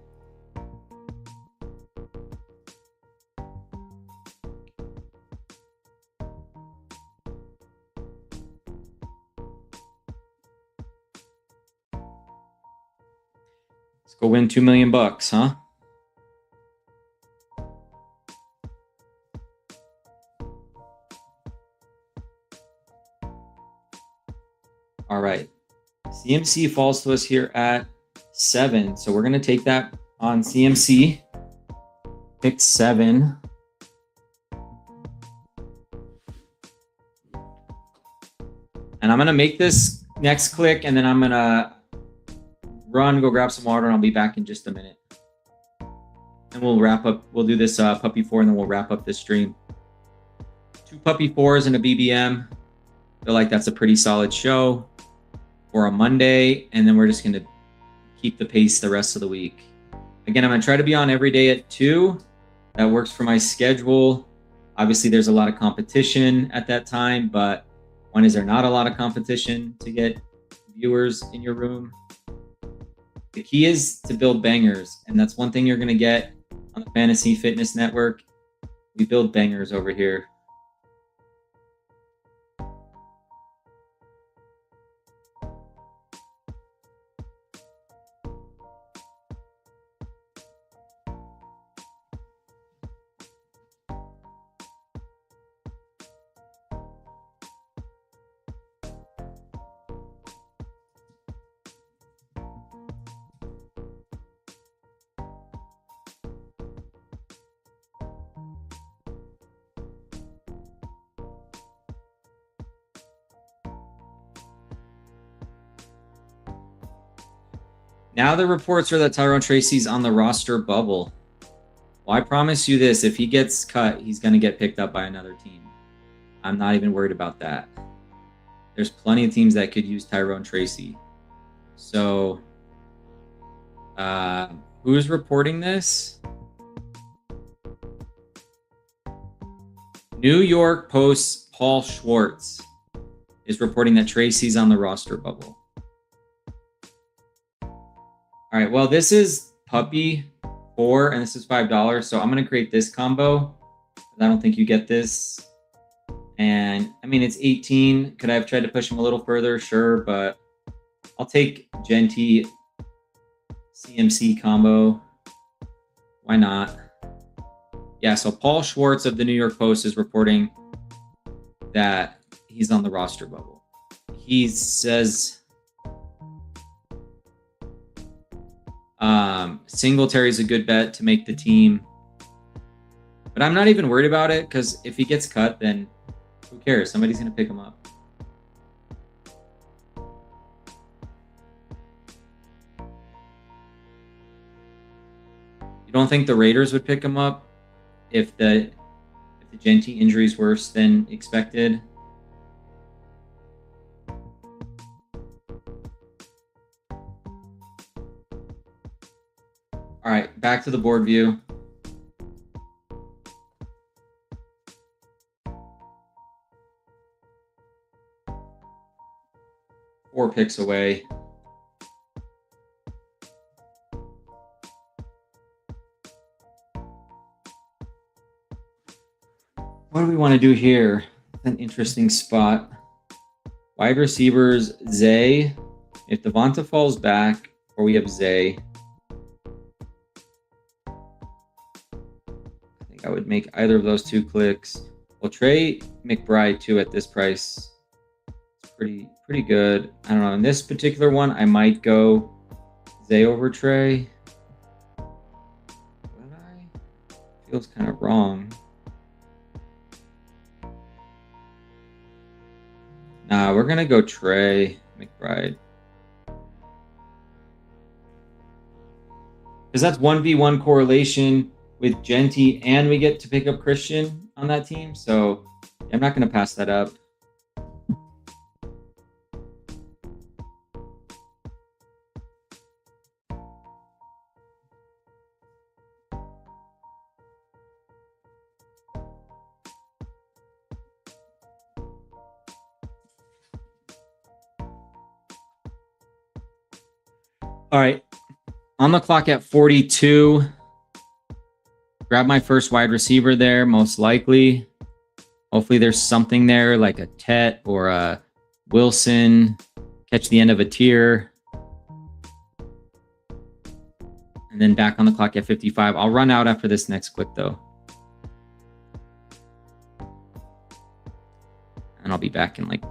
Let's go win $2 million, huh? All right. CMC falls to us here at 7. So we're going to take that on CMC. Pick 7. And I'm going to make this next click, and then I'm going to run, go grab some water, and I'll be back in just a minute. And we'll wrap up. We'll do this puppy 4, and then we'll wrap up this stream. 2 puppy 4s and a BBM. Feel like that's a pretty solid show for a Monday, and then we're just going to keep the pace the rest of the week. Again, I'm going to try to be on every day at 2. That works for my schedule. Obviously, there's a lot of competition at that time, but when is there not a lot of competition to get viewers in your room? The key is to build bangers, and that's one thing you're going to get on the Fantasy Fitness Network. We build bangers over here. Now the reports are that Tyrone Tracy's on the roster bubble. Well, I promise you this, if he gets cut, he's going to get picked up by another team. I'm not even worried about that. There's plenty of teams that could use Tyrone Tracy. So, who's reporting this? New York Post's Paul Schwartz is reporting that Tracy's on the roster bubble. All right, well, this is puppy 4, and this is $5. So I'm going to create this combo. I don't think you get this. And I mean, it's 18. Could I have tried to push him a little further? Sure, but I'll take Genty CMC combo. Why not? Yeah, so Paul Schwartz of the New York Post is reporting that he's on the roster bubble. He says Singletary is a good bet to make the team. But I'm not even worried about it because if he gets cut, then who cares? Somebody's going to pick him up. You don't think the Raiders would pick him up if the Genty injury is worse than expected? All right, back to the board view. Four picks away. What do we want to do here? An interesting spot. Wide receivers, Zay. If Devonta falls back, or we have Zay, I think I would make either of those two clicks. Well, Trey McBride too at this price. It's pretty good. I don't know. In this particular one, I might go Zay over Trey. Would I? Feels kind of wrong. Nah, we're gonna go Trey McBride. Because that's 1v1 correlation with Genty, and we get to pick up Christian on that team. So I'm not gonna pass that up. All right, on the clock at 42. Grab my first wide receiver there, most likely. Hopefully there's something there like a Tet or a Wilson. Catch the end of a tier. And then back on the clock at 55. I'll run out after this next click though. And I'll be back in like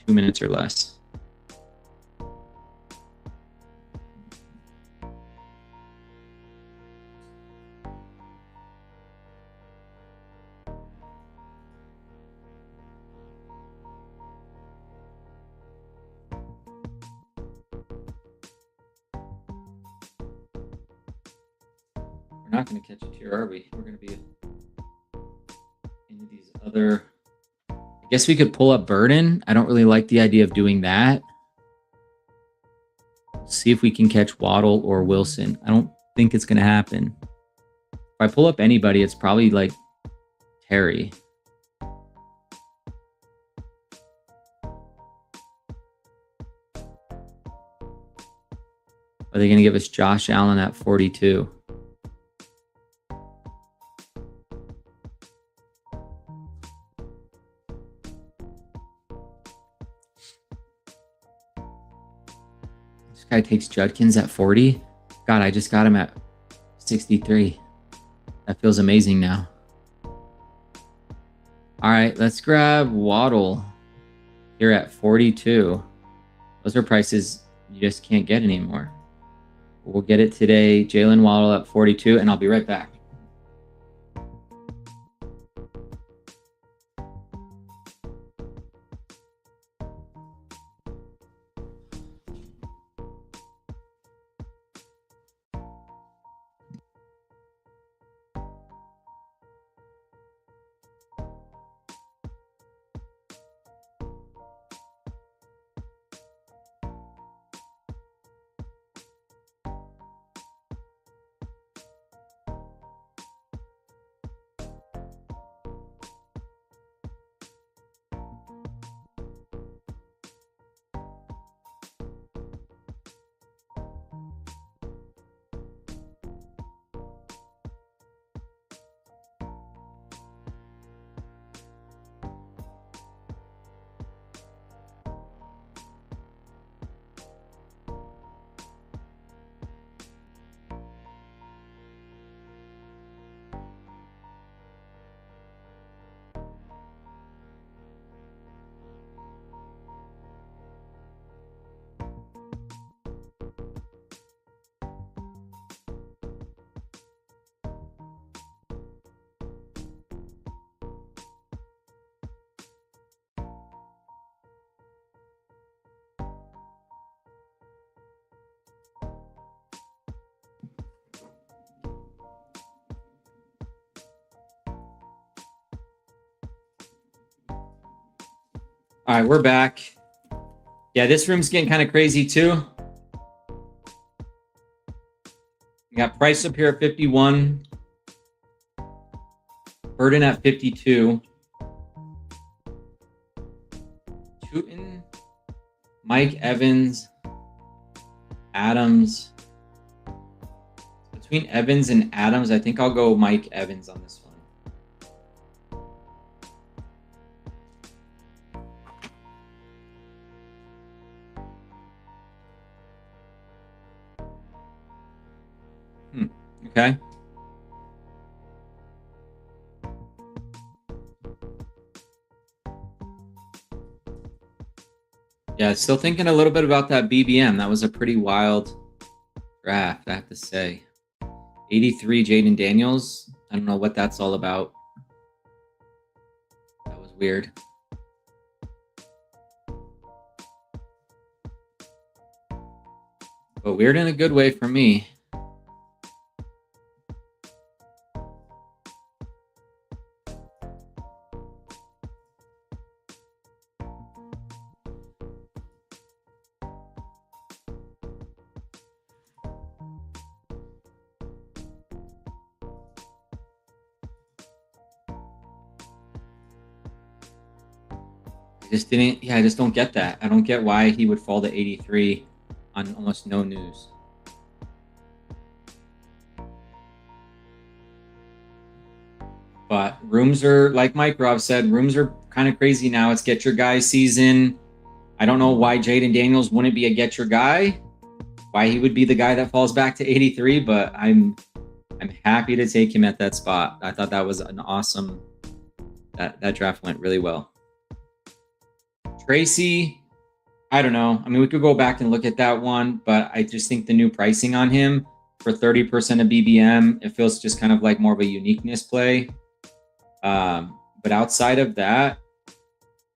2 minutes or less. We're not going to catch a tier, are we? We're going to be into these other... I guess we could pull up Burden. I don't really like the idea of doing that. See if we can catch Waddle or Wilson. I don't think it's going to happen. If I pull up anybody, it's probably like Terry. Are they going to give us Josh Allen at 42? This guy takes Judkins at 40. God, I just got him at 63. That feels amazing now. All right, let's grab Waddle here at 42. Those are prices you just can't get anymore. We'll get it today. Jalen Waddle at 42, and I'll be right back. All right, we're back. Yeah, this room's getting kind of crazy too. We got Price up here at 51. Burden at 52. Tootin, Mike Evans, Adams. Between Evans and Adams, I think I'll go Mike Evans on this one. Okay. Yeah, still thinking a little bit about that BBM. That was a pretty wild draft, I have to say. 83 Jaden Daniels. I don't know what that's all about. That was weird. But weird in a good way for me. I just don't get that. I don't get why he would fall to 83 on almost no news. But rooms are, like Mike Rob said, rooms are kind of crazy now. It's get your guy season. I don't know why Jaden Daniels wouldn't be a get your guy, why he would be the guy that falls back to 83, but I'm happy to take him at that spot. I thought that was an awesome, that draft went really well. Tracy, I don't know. I mean, we could go back and look at that one, but I just think the new pricing on him for 30% of BBM, it feels just kind of like more of a uniqueness play. But outside of that,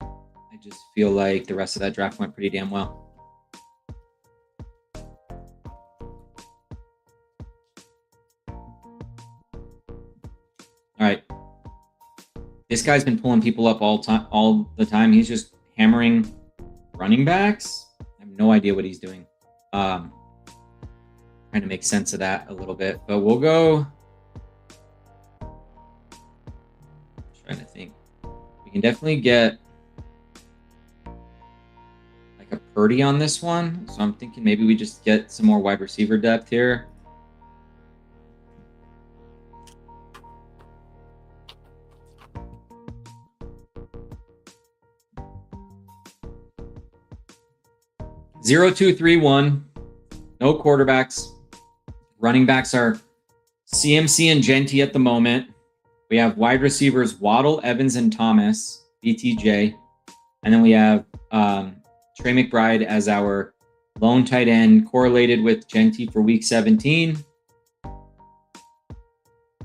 I just feel like the rest of that draft went pretty damn well. All right. This guy's been pulling people up all the time. He's just hammering running backs. I have no idea what he's doing. Trying to make sense of that a little bit, but we'll go. Trying to think. We can definitely get like a Purdy on this one. So I'm thinking maybe we just get some more wide receiver depth here. Zero, 2, 3, 1. No quarterbacks. Running backs are CMC and Genty at the moment. We have wide receivers Waddle, Evans, and Thomas, BTJ. And then we have Trey McBride as our lone tight end, correlated with Genty for week 17.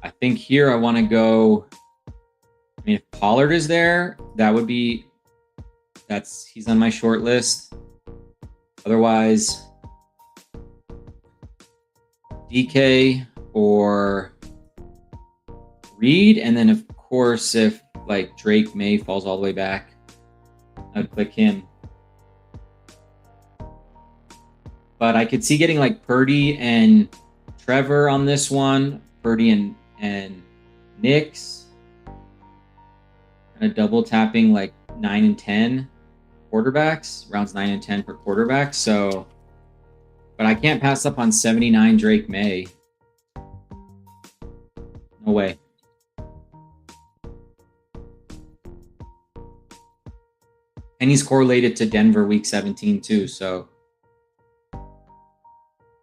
I think here I want to go. I mean, if Pollard is there, that would be, he's on my short list. Otherwise, DK or Reed, and then of course, if like Drake May falls all the way back, I'd click him. But I could see getting like Purdy and Trevor on this one, Purdy and Nix, kind of double tapping like 9 and 10 quarterbacks, rounds 9 and 10 per quarterback. So, but I can't pass up on 79 Drake May. No way. And he's correlated to Denver week 17 too. So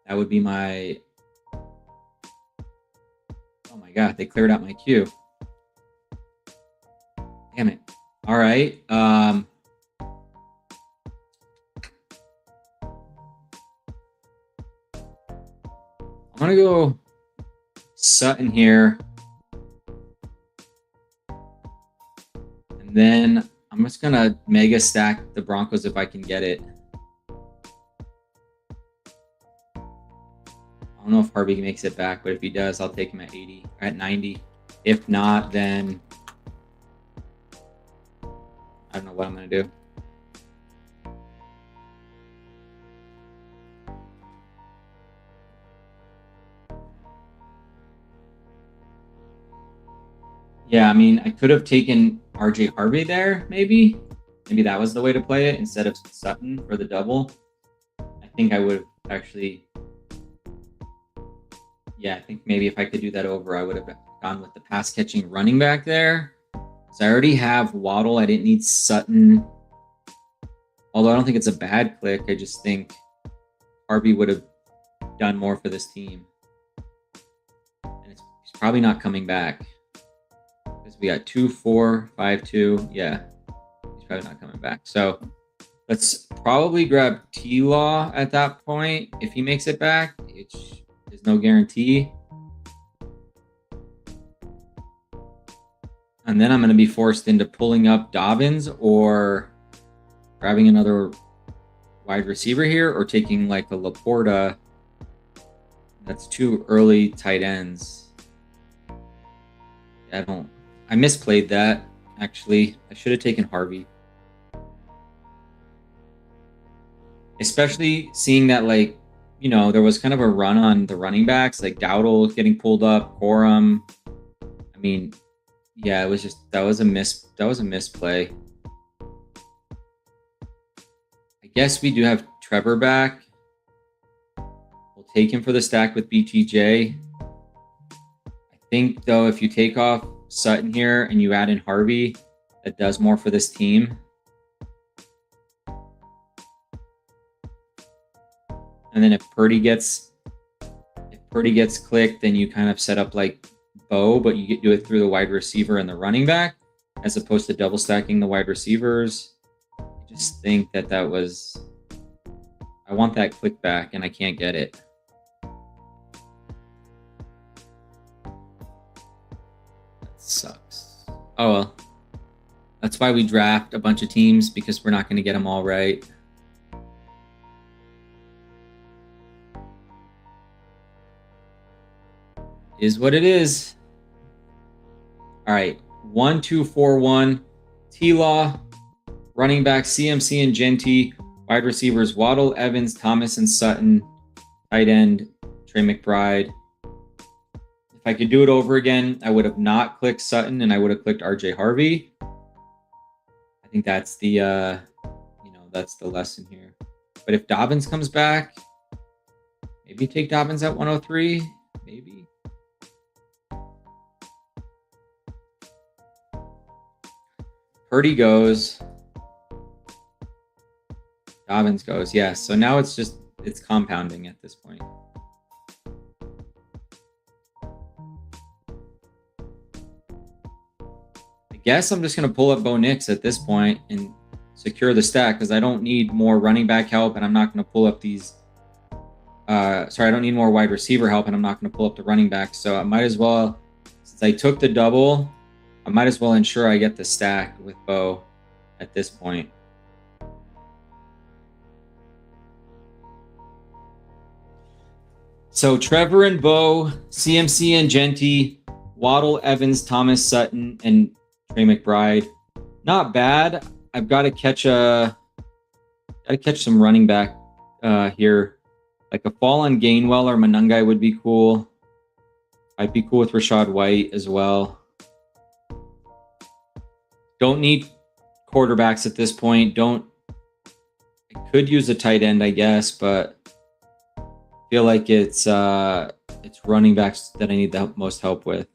that would be my, oh my God, they cleared out my queue. Damn it. All right. I'm going to go Sutton here. And then I'm just going to mega stack the Broncos if I can get it. I don't know if Harvey makes it back, but if he does, I'll take him at 80 or at 90. If not, then I don't know what I'm going to do. Yeah, I mean, I could have taken RJ Harvey there, maybe. Maybe that was the way to play it instead of Sutton for the double. I think I would have actually. Yeah, I think maybe if I could do that over, I would have gone with the pass catching running back there. So I already have Waddle. I didn't need Sutton. Although I don't think it's a bad click. I just think Harvey would have done more for this team. And he's probably not coming back. Because we got 2, 4, 5, 2. Yeah, he's probably not coming back. So let's probably grab T-Law at that point. If he makes it back, there's no guarantee. And then I'm going to be forced into pulling up Dobbins or grabbing another wide receiver here or taking like a Laporta. That's 2 early tight ends. I misplayed that, actually. I should have taken Harvey. Especially seeing that, like, you know, there was kind of a run on the running backs, like Dowdle getting pulled up, Corum. I mean, yeah, it was just that was a misplay. I guess we do have Trevor back. We'll take him for the stack with BTJ. I think though, if you take off Sutton here and you add in Harvey, that does more for this team. And then if Purdy gets clicked, then you kind of set up like Bo, but you do it through the wide receiver and the running back, as opposed to double stacking the wide receivers. I just think that was. I want that click back, and I can't get it. That sucks. Oh well. That's why we draft a bunch of teams, because we're not going to get them all right. Is what it is. All right. 1, 2, 4, 1. T-Law. Running back CMC and Genty. Wide receivers Waddle, Evans, Thomas, and Sutton. Tight end Trey McBride. If I could do it over again, I would have not clicked Sutton and I would have clicked RJ Harvey. I think that's the that's the lesson here. But if Dobbins comes back, maybe take Dobbins at 103. Maybe. Purdy goes. Dobbins goes. Yeah. So now it's compounding at this point. I guess I'm just going to pull up Bo Nix at this point and secure the stack, because I don't need more running back help, and I'm not going to pull up these. I don't need more wide receiver help, and I'm not going to pull up the running back. So I might as well, since I took the double, I might as well ensure I get the stack with Bo at this point. So Trevor and Bo, CMC and Genty, Waddle, Evans, Thomas, Sutton, and Trey McBride. Not bad. I've got to catch some running back here. Like a fall on Gainwell or Monungai would be cool. I'd be cool with Rashad White as well. Don't need quarterbacks at this point. I could use a tight end, I guess, but I feel like it's running backs that I need the most help with.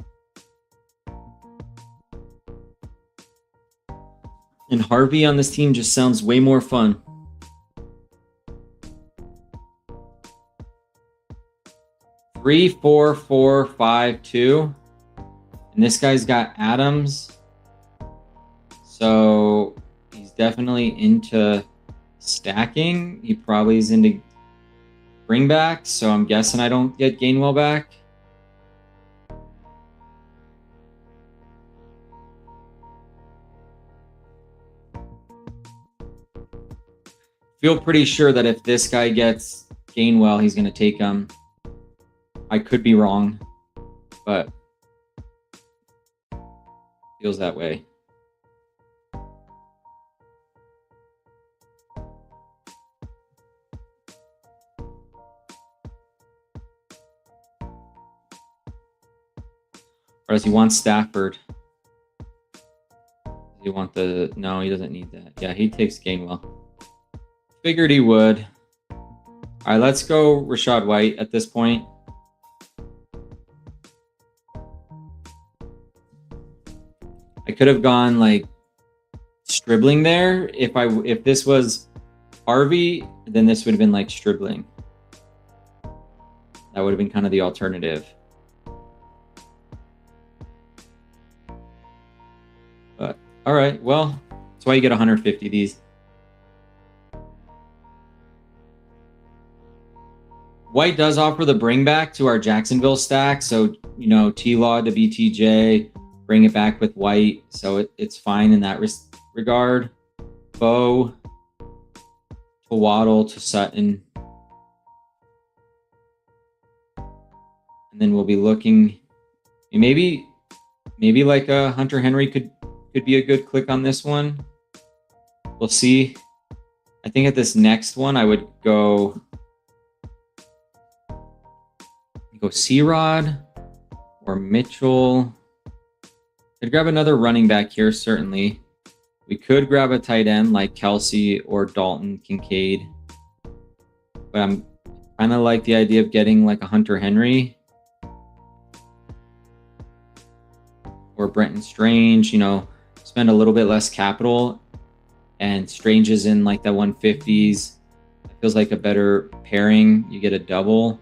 And Harvey on this team just sounds way more fun. Three, 4, 4, 5, 2. And this guy's got Adams. So he's definitely into stacking. He probably is into bringbacks. So I'm guessing I don't get Gainwell back. Feel pretty sure that if this guy gets Gainwell, he's going to take him. I could be wrong, but feels that way. Or does he want Stafford? you want the... No, he doesn't need that. Yeah, he takes Gainwell. Figured he would. All right, let's go Rashad White at this point. I could have gone like Stribling there. If this was Harvey, then this would have been like Stribling. That would have been kind of the alternative. But all right, well, that's why you get 150 of these. White does offer the bring back to our Jacksonville stack. So, you know, T-Law to BTJ, bring it back with White. So it's fine in that regard. Bo to Waddle to Sutton. And then we'll be looking, maybe like a Hunter Henry could be a good click on this one. We'll see. I think at this next one, I would go C-Rod or Mitchell. Could grab another running back here, certainly. We could grab a tight end like Kelsey or Dalton Kincaid. But I'm kind of like the idea of getting like a Hunter Henry or Brenton Strange, you know, spend a little bit less capital, and Strange is in like the 150s. It feels like a better pairing. You get a double.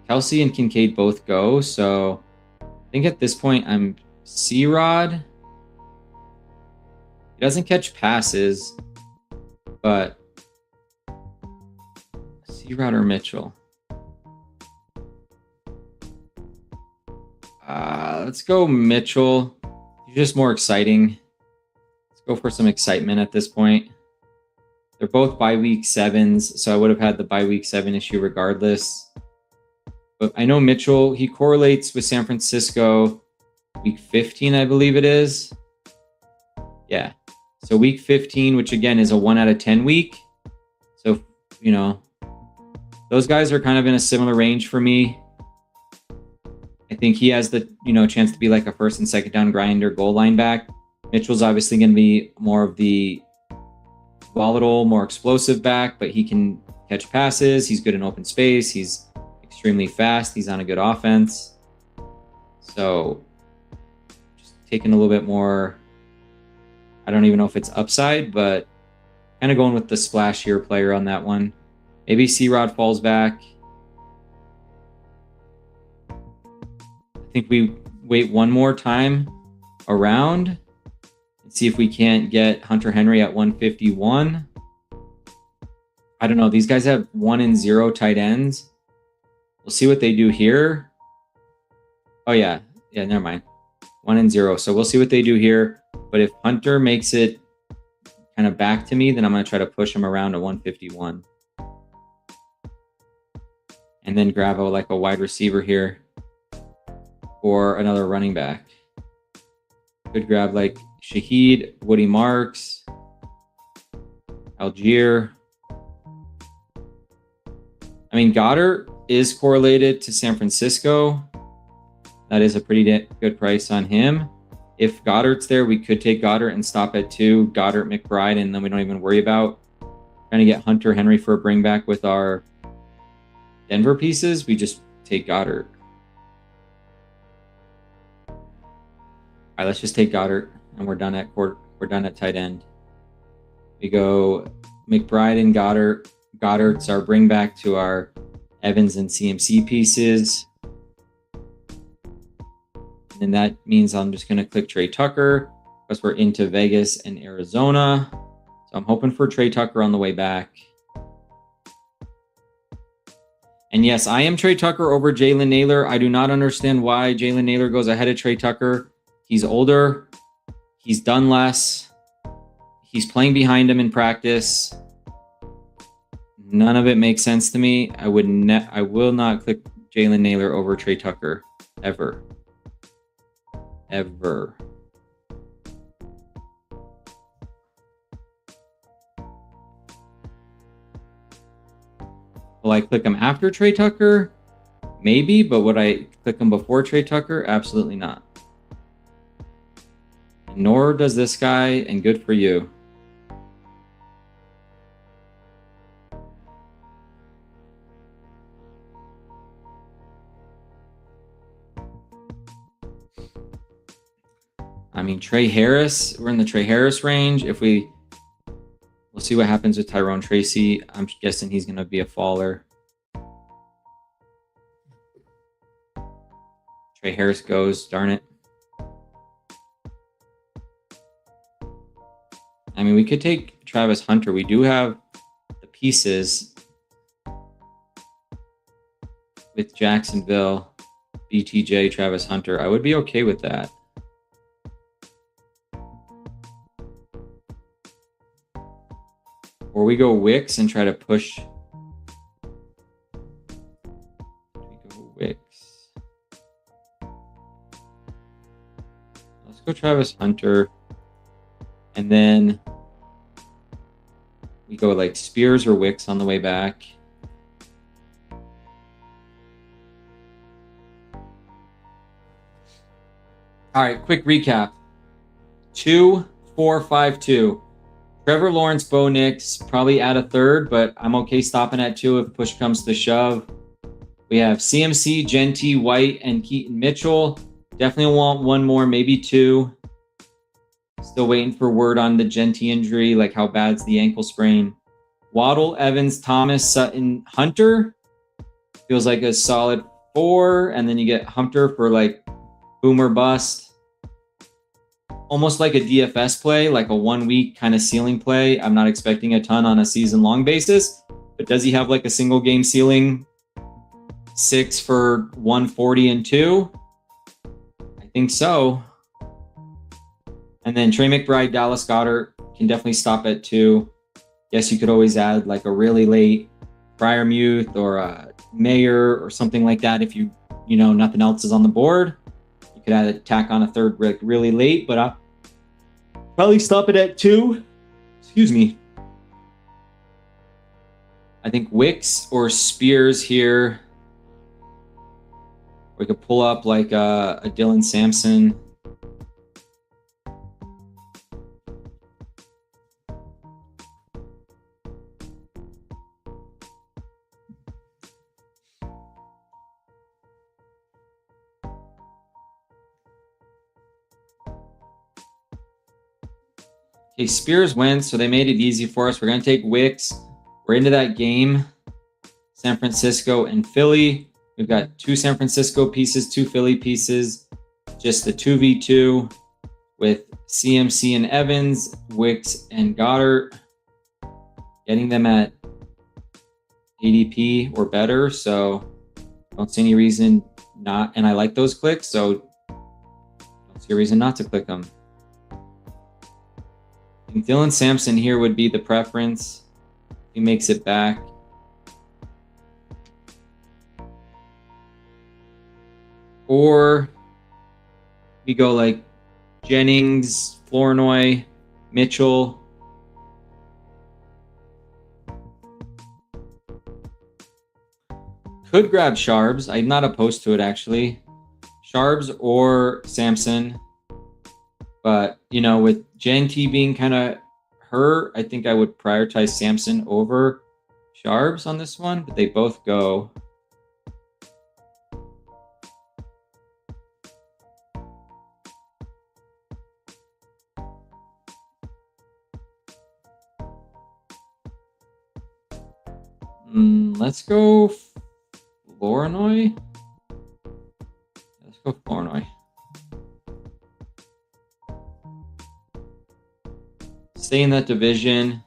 Kelsey and Kincaid both go, so I think at this point I'm C-Rod. He doesn't catch passes, but C-Rod or Mitchell. Let's go Mitchell. He's just more exciting. Let's go for some excitement at this point. They're both bye week 7s, so I would have had the bye week 7 issue regardless. But I know Mitchell, he correlates with San Francisco week 15, I believe it is. Yeah. So week 15, which again is a 1 out of 10 week. So, you know, those guys are kind of in a similar range for me. I think he has the, you know, chance to be like a first and second down grinder goal line back. Mitchell's obviously going to be more of the volatile, more explosive back, but he can catch passes. He's good in open space. He's extremely fast. He's on a good offense. So just taking a little bit more, I don't even know if it's upside, but kind of going with the splashier player on that one. Maybe C-Rod falls back. I think we wait one more time around and see if we can't get Hunter Henry at 151. I don't know. These guys have 1 and 0 tight ends. We'll see what they do here. Oh, yeah. Yeah, never mind. 1 and 0. So we'll see what they do here. But if Hunter makes it kind of back to me, then I'm going to try to push him around to 151. And then grab like a wide receiver here or another running back. Could grab like Shaheed, Woody Marks, Algier. I mean, Goddard is correlated to San Francisco. That is a pretty good price on him. If Goddard's there, we could take Goddard and stop at 2, Goddard, McBride, and then we don't even worry about trying to get Hunter Henry for a bring back with our Denver pieces. We just take Goddard. All right, let's just take Goddard, and we're done at tight end. We go McBride and Goddard. Goddard's our bring back to our Evans and CMC pieces. And that means I'm just going to click Trey Tucker because we're into Vegas and Arizona. So I'm hoping for Trey Tucker on the way back. And yes, I am Trey Tucker over Jalen Naylor. I do not understand why Jalen Naylor goes ahead of Trey Tucker. He's older. He's done less. He's playing behind him in practice. None of it makes sense to me. I will not click Jalen Naylor over Trey Tucker ever. Ever. Will I click him after Trey Tucker? Maybe, but would I click him before Trey Tucker? Absolutely not. Nor does this guy, and good for you. I mean, Trey Harris, we're in the Trey Harris range. We'll see what happens with Tyrone Tracy. I'm guessing he's going to be a faller. Trey Harris goes, darn it. I mean, we could take Travis Hunter. We do have the pieces with Jacksonville, BTJ, Travis Hunter. I would be okay with that. Or we go Wicks and try to push. We go Wicks. Let's go Travis Hunter. And then we go like Spears or Wicks on the way back. All right, quick recap. 2, 4, 5, 2. Trevor Lawrence, Bo Nix, probably add a third, but I'm okay stopping at 2 if push comes to shove. We have CMC, Genty, White, and Keaton Mitchell. Definitely want one more, maybe 2. Still waiting for word on the Genty injury, like how bad's the ankle sprain. Waddle, Evans, Thomas, Sutton, Hunter. Feels like a solid 4, and then you get Hunter for like boomer bust. Almost like a DFS play, like a 1 week kind of ceiling play. I'm not expecting a ton on a season long basis, but does he have like a single game ceiling? 6 for 140 and 2? I think so. And then Trey McBride, Dallas Goedert can definitely stop at 2. Yes, you could always add like a really late Freiermuth or a Mayer or something like that if you know nothing else is on the board. Could add a tack on a third really late, but I'll probably stop it at 2. Excuse me. I think Wicks or Spears here. We could pull up like a Dylan Sampson. Okay, Spears went, so they made it easy for us. We're going to take Wicks. We're into that game. San Francisco and Philly. We've got 2 San Francisco pieces, 2 Philly pieces. Just the 2v2 with CMC and Evans, Wicks and Goddard. Getting them at ADP or better, so don't see any reason not. And I like those clicks, so don't see a reason not to click them. Dylan Sampson here would be the preference. He makes it back. Or we go like Jennings, Flournoy, Mitchell. Could grab Sharbs. I'm not opposed to it, actually. Sharbs or Sampson. But, with Genty being kind of hurt, I think I would prioritize Sampson over Sharbs on this one, but they both go. Let's go Flournoy. Let's go Flournoy. Stay in that division.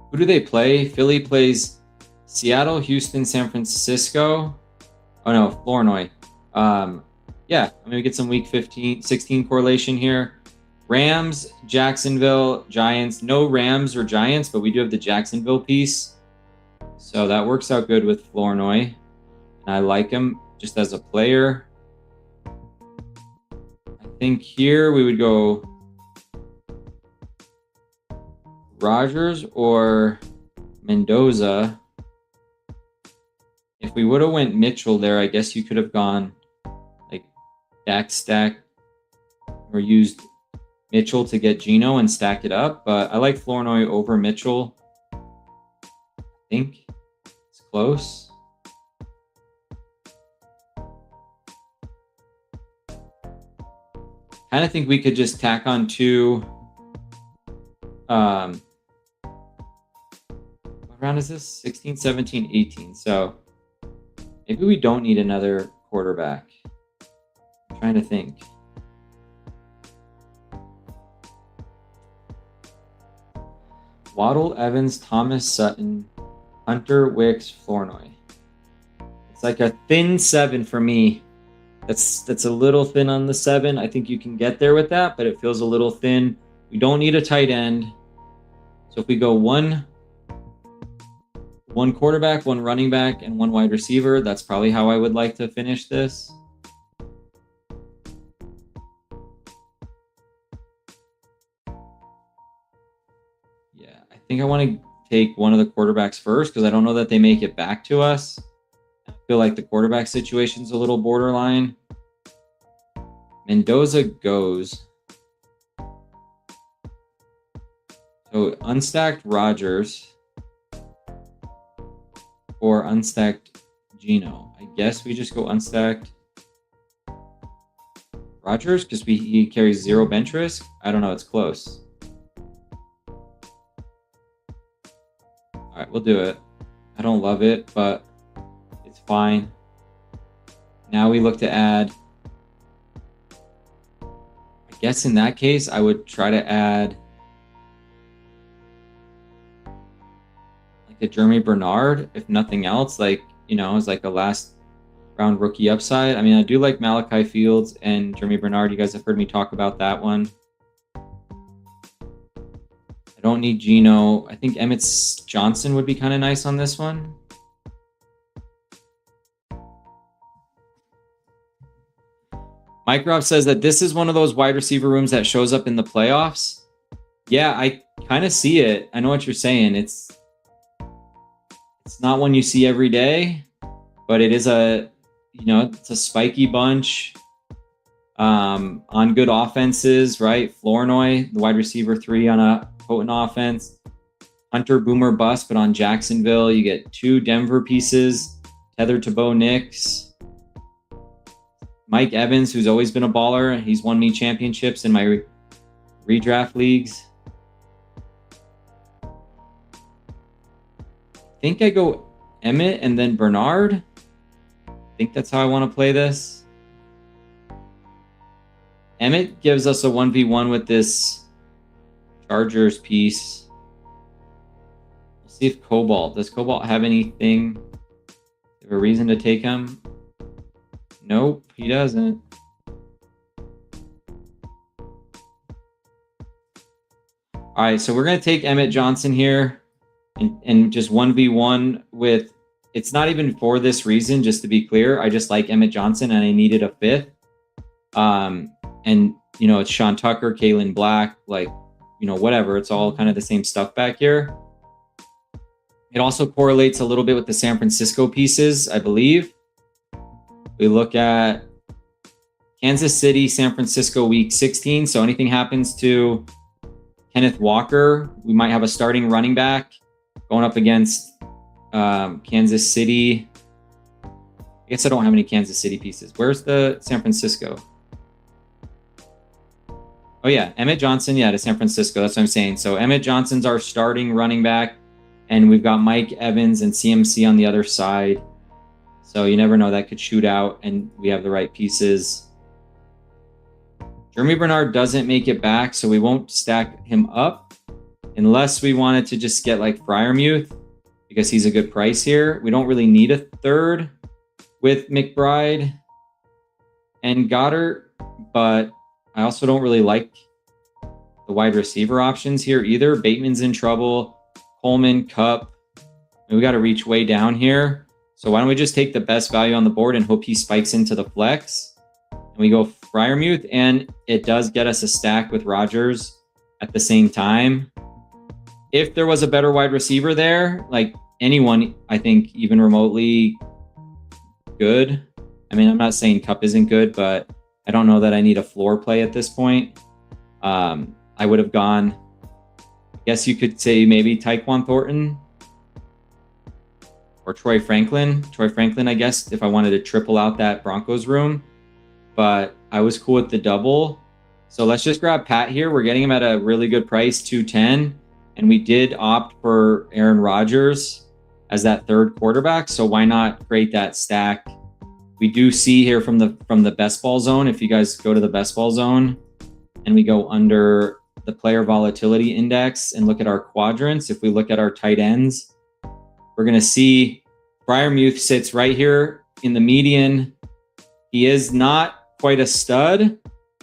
Who do they play? Philly plays Seattle, Houston, San Francisco. Oh no, Flournoy. Yeah, I'm gonna get some week 16 correlation here. Rams, Jacksonville, Giants. No Rams or Giants, but we do have the Jacksonville piece. So that works out good with Flournoy. And I like him just as a player. I think here we would go Rogers or Mendoza. If we would have went Mitchell there, I guess you could have gone like Dak Stack or used Mitchell to get Gino and stack it up, but I like Flournoy over Mitchell. I think it's close. Kind of think we could just tack on two. What round is this? 16, 17, 18. So maybe we don't need another quarterback. I'm trying to think. Waddle, Evans, Thomas, Sutton, Hunter, Wicks, Flournoy. It's like a thin 7 for me. That's a little thin on the 7. I think you can get there with that, but it feels a little thin. We don't need a tight end. So if we go one quarterback, one running back, and one wide receiver, that's probably how I would like to finish this. Yeah, I think I want to take one of the quarterbacks first because I don't know that they make it back to us. I feel like the quarterback situation's a little borderline. Mendoza goes. So unstacked Rodgers or unstacked Gino. I guess we just go unstacked Rodgers because he carries 0 bench risk. I don't know. It's close. All right, we'll do it. I don't love it, but it's fine. Now we look to add. I guess in that case, I would try to add like a Jeremy Bernard, if nothing else, like, you know, as like a last round rookie upside. I mean, I do like Malachi Fields and Jeremy Bernard. You guys have heard me talk about that one. I don't need Gino. I think Emmett Johnson would be kind of nice on this one. Mike Rob says that this is one of those wide receiver rooms that shows up in the playoffs. Yeah, I kind of see it. I know what you're saying. It's not one you see every day, but it is a, you know, it's a spiky bunch on good offenses, right? Flournoy, the wide receiver 3 on a potent offense. Hunter, boomer bust, but on Jacksonville, you get 2 Denver pieces tethered to Bo Nix. Mike Evans, who's always been a baller. He's won me championships in my redraft leagues. I think I go Emmett and then Bernard. I think that's how I want to play this. Emmett gives us a 1v1 with this Chargers piece. We'll see if Cobalt. Does Cobalt have anything? Have a reason to take him? Nope, he doesn't. All right, so we're going to take Emmett Johnson here and just 1v1 with, it's not even for this reason, just to be clear. I just like Emmett Johnson and I needed a 5th. And, you know, it's Sean Tucker, Kalen Black, like, you know, whatever. It's all kind of the same stuff back here. It also correlates a little bit with the San Francisco pieces, I believe. We look at Kansas City, San Francisco week 16. So anything happens to Kenneth Walker, we might have a starting running back going up against Kansas City. I guess I don't have any Kansas City pieces. Where's the San Francisco? Oh yeah, Emmett Johnson, yeah, to San Francisco. That's what I'm saying. So Emmett Johnson's our starting running back, and we've got Mike Evans and CMC on the other side. So you never know, that could shoot out, and we have the right pieces. Jeremy Bernard doesn't make it back, so we won't stack him up unless we wanted to just get like Freiermuth because he's a good price here. We don't really need a 3rd with McBride and Goddard, but I also don't really like the wide receiver options here either. Bateman's in trouble. Coleman, Kupp. We got to reach way down here. So why don't we just take the best value on the board and hope he spikes into the flex? And we go Freiermuth, and it does get us a stack with Rodgers at the same time. If there was a better wide receiver there, like anyone, I think even remotely good. I mean, I'm not saying Kupp isn't good, but I don't know that I need a floor play at this point. I would have gone, I guess you could say maybe Tyquan Thornton or Troy Franklin. Troy Franklin, I guess, if I wanted to triple out that Broncos room. But I was cool with the double. So let's just grab Pat here. We're getting him at a really good price, 210. And we did opt for Aaron Rodgers as that third quarterback. So why not create that stack? We do see here from the best ball zone, if you guys go to the best ball zone and we go under the player volatility index and look at our quadrants, if we look at our tight ends, we're going to see Freiermuth sits right here in the median. He is not quite a stud,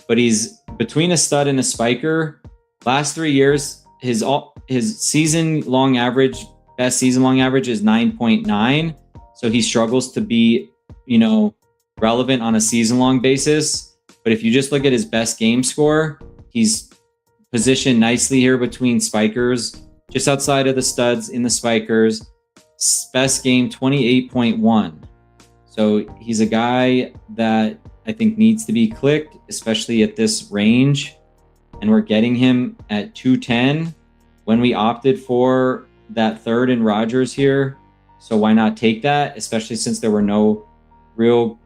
but he's between a stud and a spiker. Last 3 years, his season long average, best season long average is 9.9. So he struggles to be, relevant on a season long basis. But if you just look at his best game score, he's positioned nicely here between spikers, just outside of the studs in the spikers. Best game 28.1. So he's a guy that I think needs to be clicked, especially at this range. And we're getting him at 210 when we opted for that third in Rodgers here. So why not take that, especially since there were no real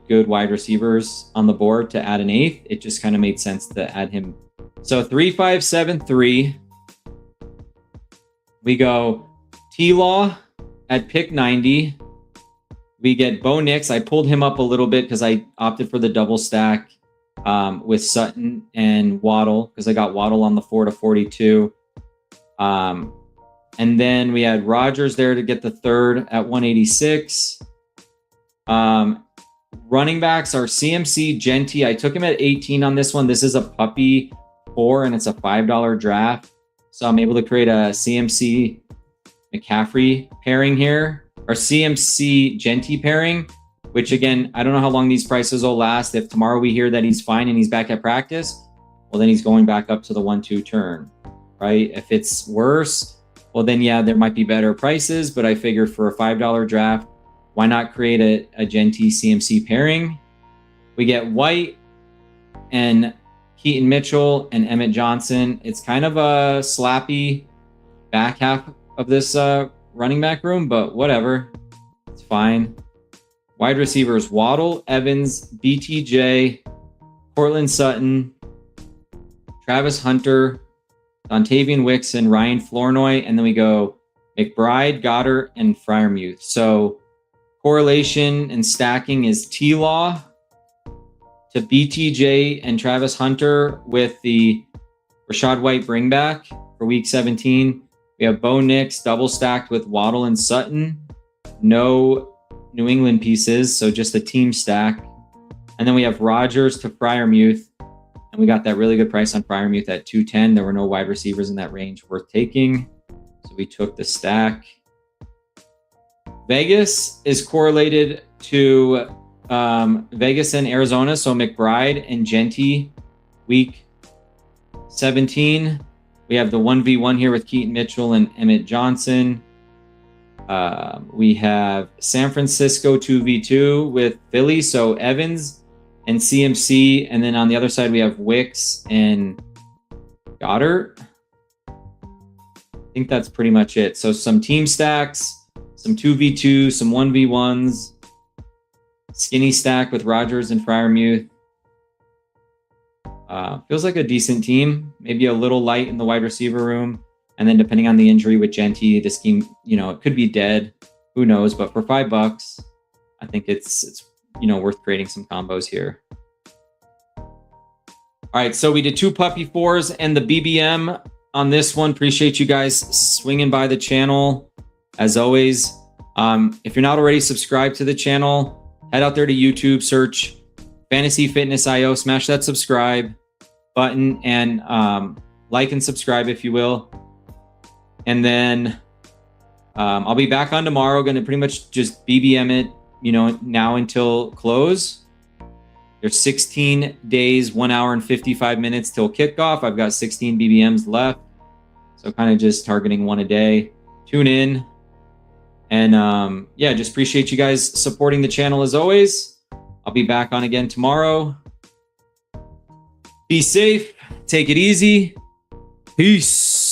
good wide receivers on the board to add an eighth. It just kind of made sense to add him. So 3-5-7-3. We go T-Law at pick 90. We get Bo Nix. I pulled him up a little bit because I opted for the double stack with Sutton and Waddle because I got Waddle on the 4-42. And then we had Rodgers there to get the third at 186. Running backs are CMC, Genty. I took him at 18 on this one. This is a puppy 4 and it's a $5 draft. So I'm able to create a CMC McCaffrey pairing here, or CMC Genty pairing, which again, I don't know how long these prices will last. If tomorrow we hear that he's fine and he's back at practice, well, then he's going back up to the 1-2 turn, right? If it's worse, well, then yeah, there might be better prices, but I figured for a $5 draft, why not create a Genty CMC pairing? We get White and Keaton Mitchell and Emmett Johnson. It's kind of a slappy back half of this running back room, but whatever. It's fine. Wide receivers, Waddle, Evans, BTJ, Cortland Sutton, Travis Hunter, Dontavian Wicks, and Ryan Flournoy. And then we go McBride, Goddard, and Freiermuth. So correlation and stacking is T-Law to BTJ and Travis Hunter with the Rachaad White bringback for week 17. We have Bo Nix double stacked with Waddle and Sutton. No New England pieces, so just a team stack. And then we have Rodgers to Freiermuth. And we got that really good price on Freiermuth at 210. There were no wide receivers in that range worth taking. So we took the stack. Vegas is correlated to Vegas and Arizona. So McBride and Genty, week 17. We have the 1v1 here with Keaton Mitchell and Emmett Johnson. We have San Francisco 2v2 with Philly. So Evans and CMC. And then on the other side, we have Wicks and Goddard. I think that's pretty much it. So some team stacks, some 2v2, some 1v1s, skinny stack with Rodgers and Freiermuth. Feels like a decent team, maybe a little light in the wide receiver room. And then depending on the injury with Genty, this team, it could be dead. Who knows? But for $5, I think it's worth creating some combos here. All right, so we did 2 puppy 4s and the BBM on this one. Appreciate you guys swinging by the channel. As always, if you're not already subscribed to the channel, head out there to YouTube, search Fantasy Fitness IO, smash that subscribe button and like and subscribe if you will. And then I'll be back on tomorrow, going to pretty much just BBM it, now until close. There's 16 days, 1 hour and 55 minutes till kickoff. I've got 16 BBMs left. So kind of just targeting one a day. Tune in. And just appreciate you guys supporting the channel as always. I'll be back on again tomorrow. Be safe. Take it easy. Peace.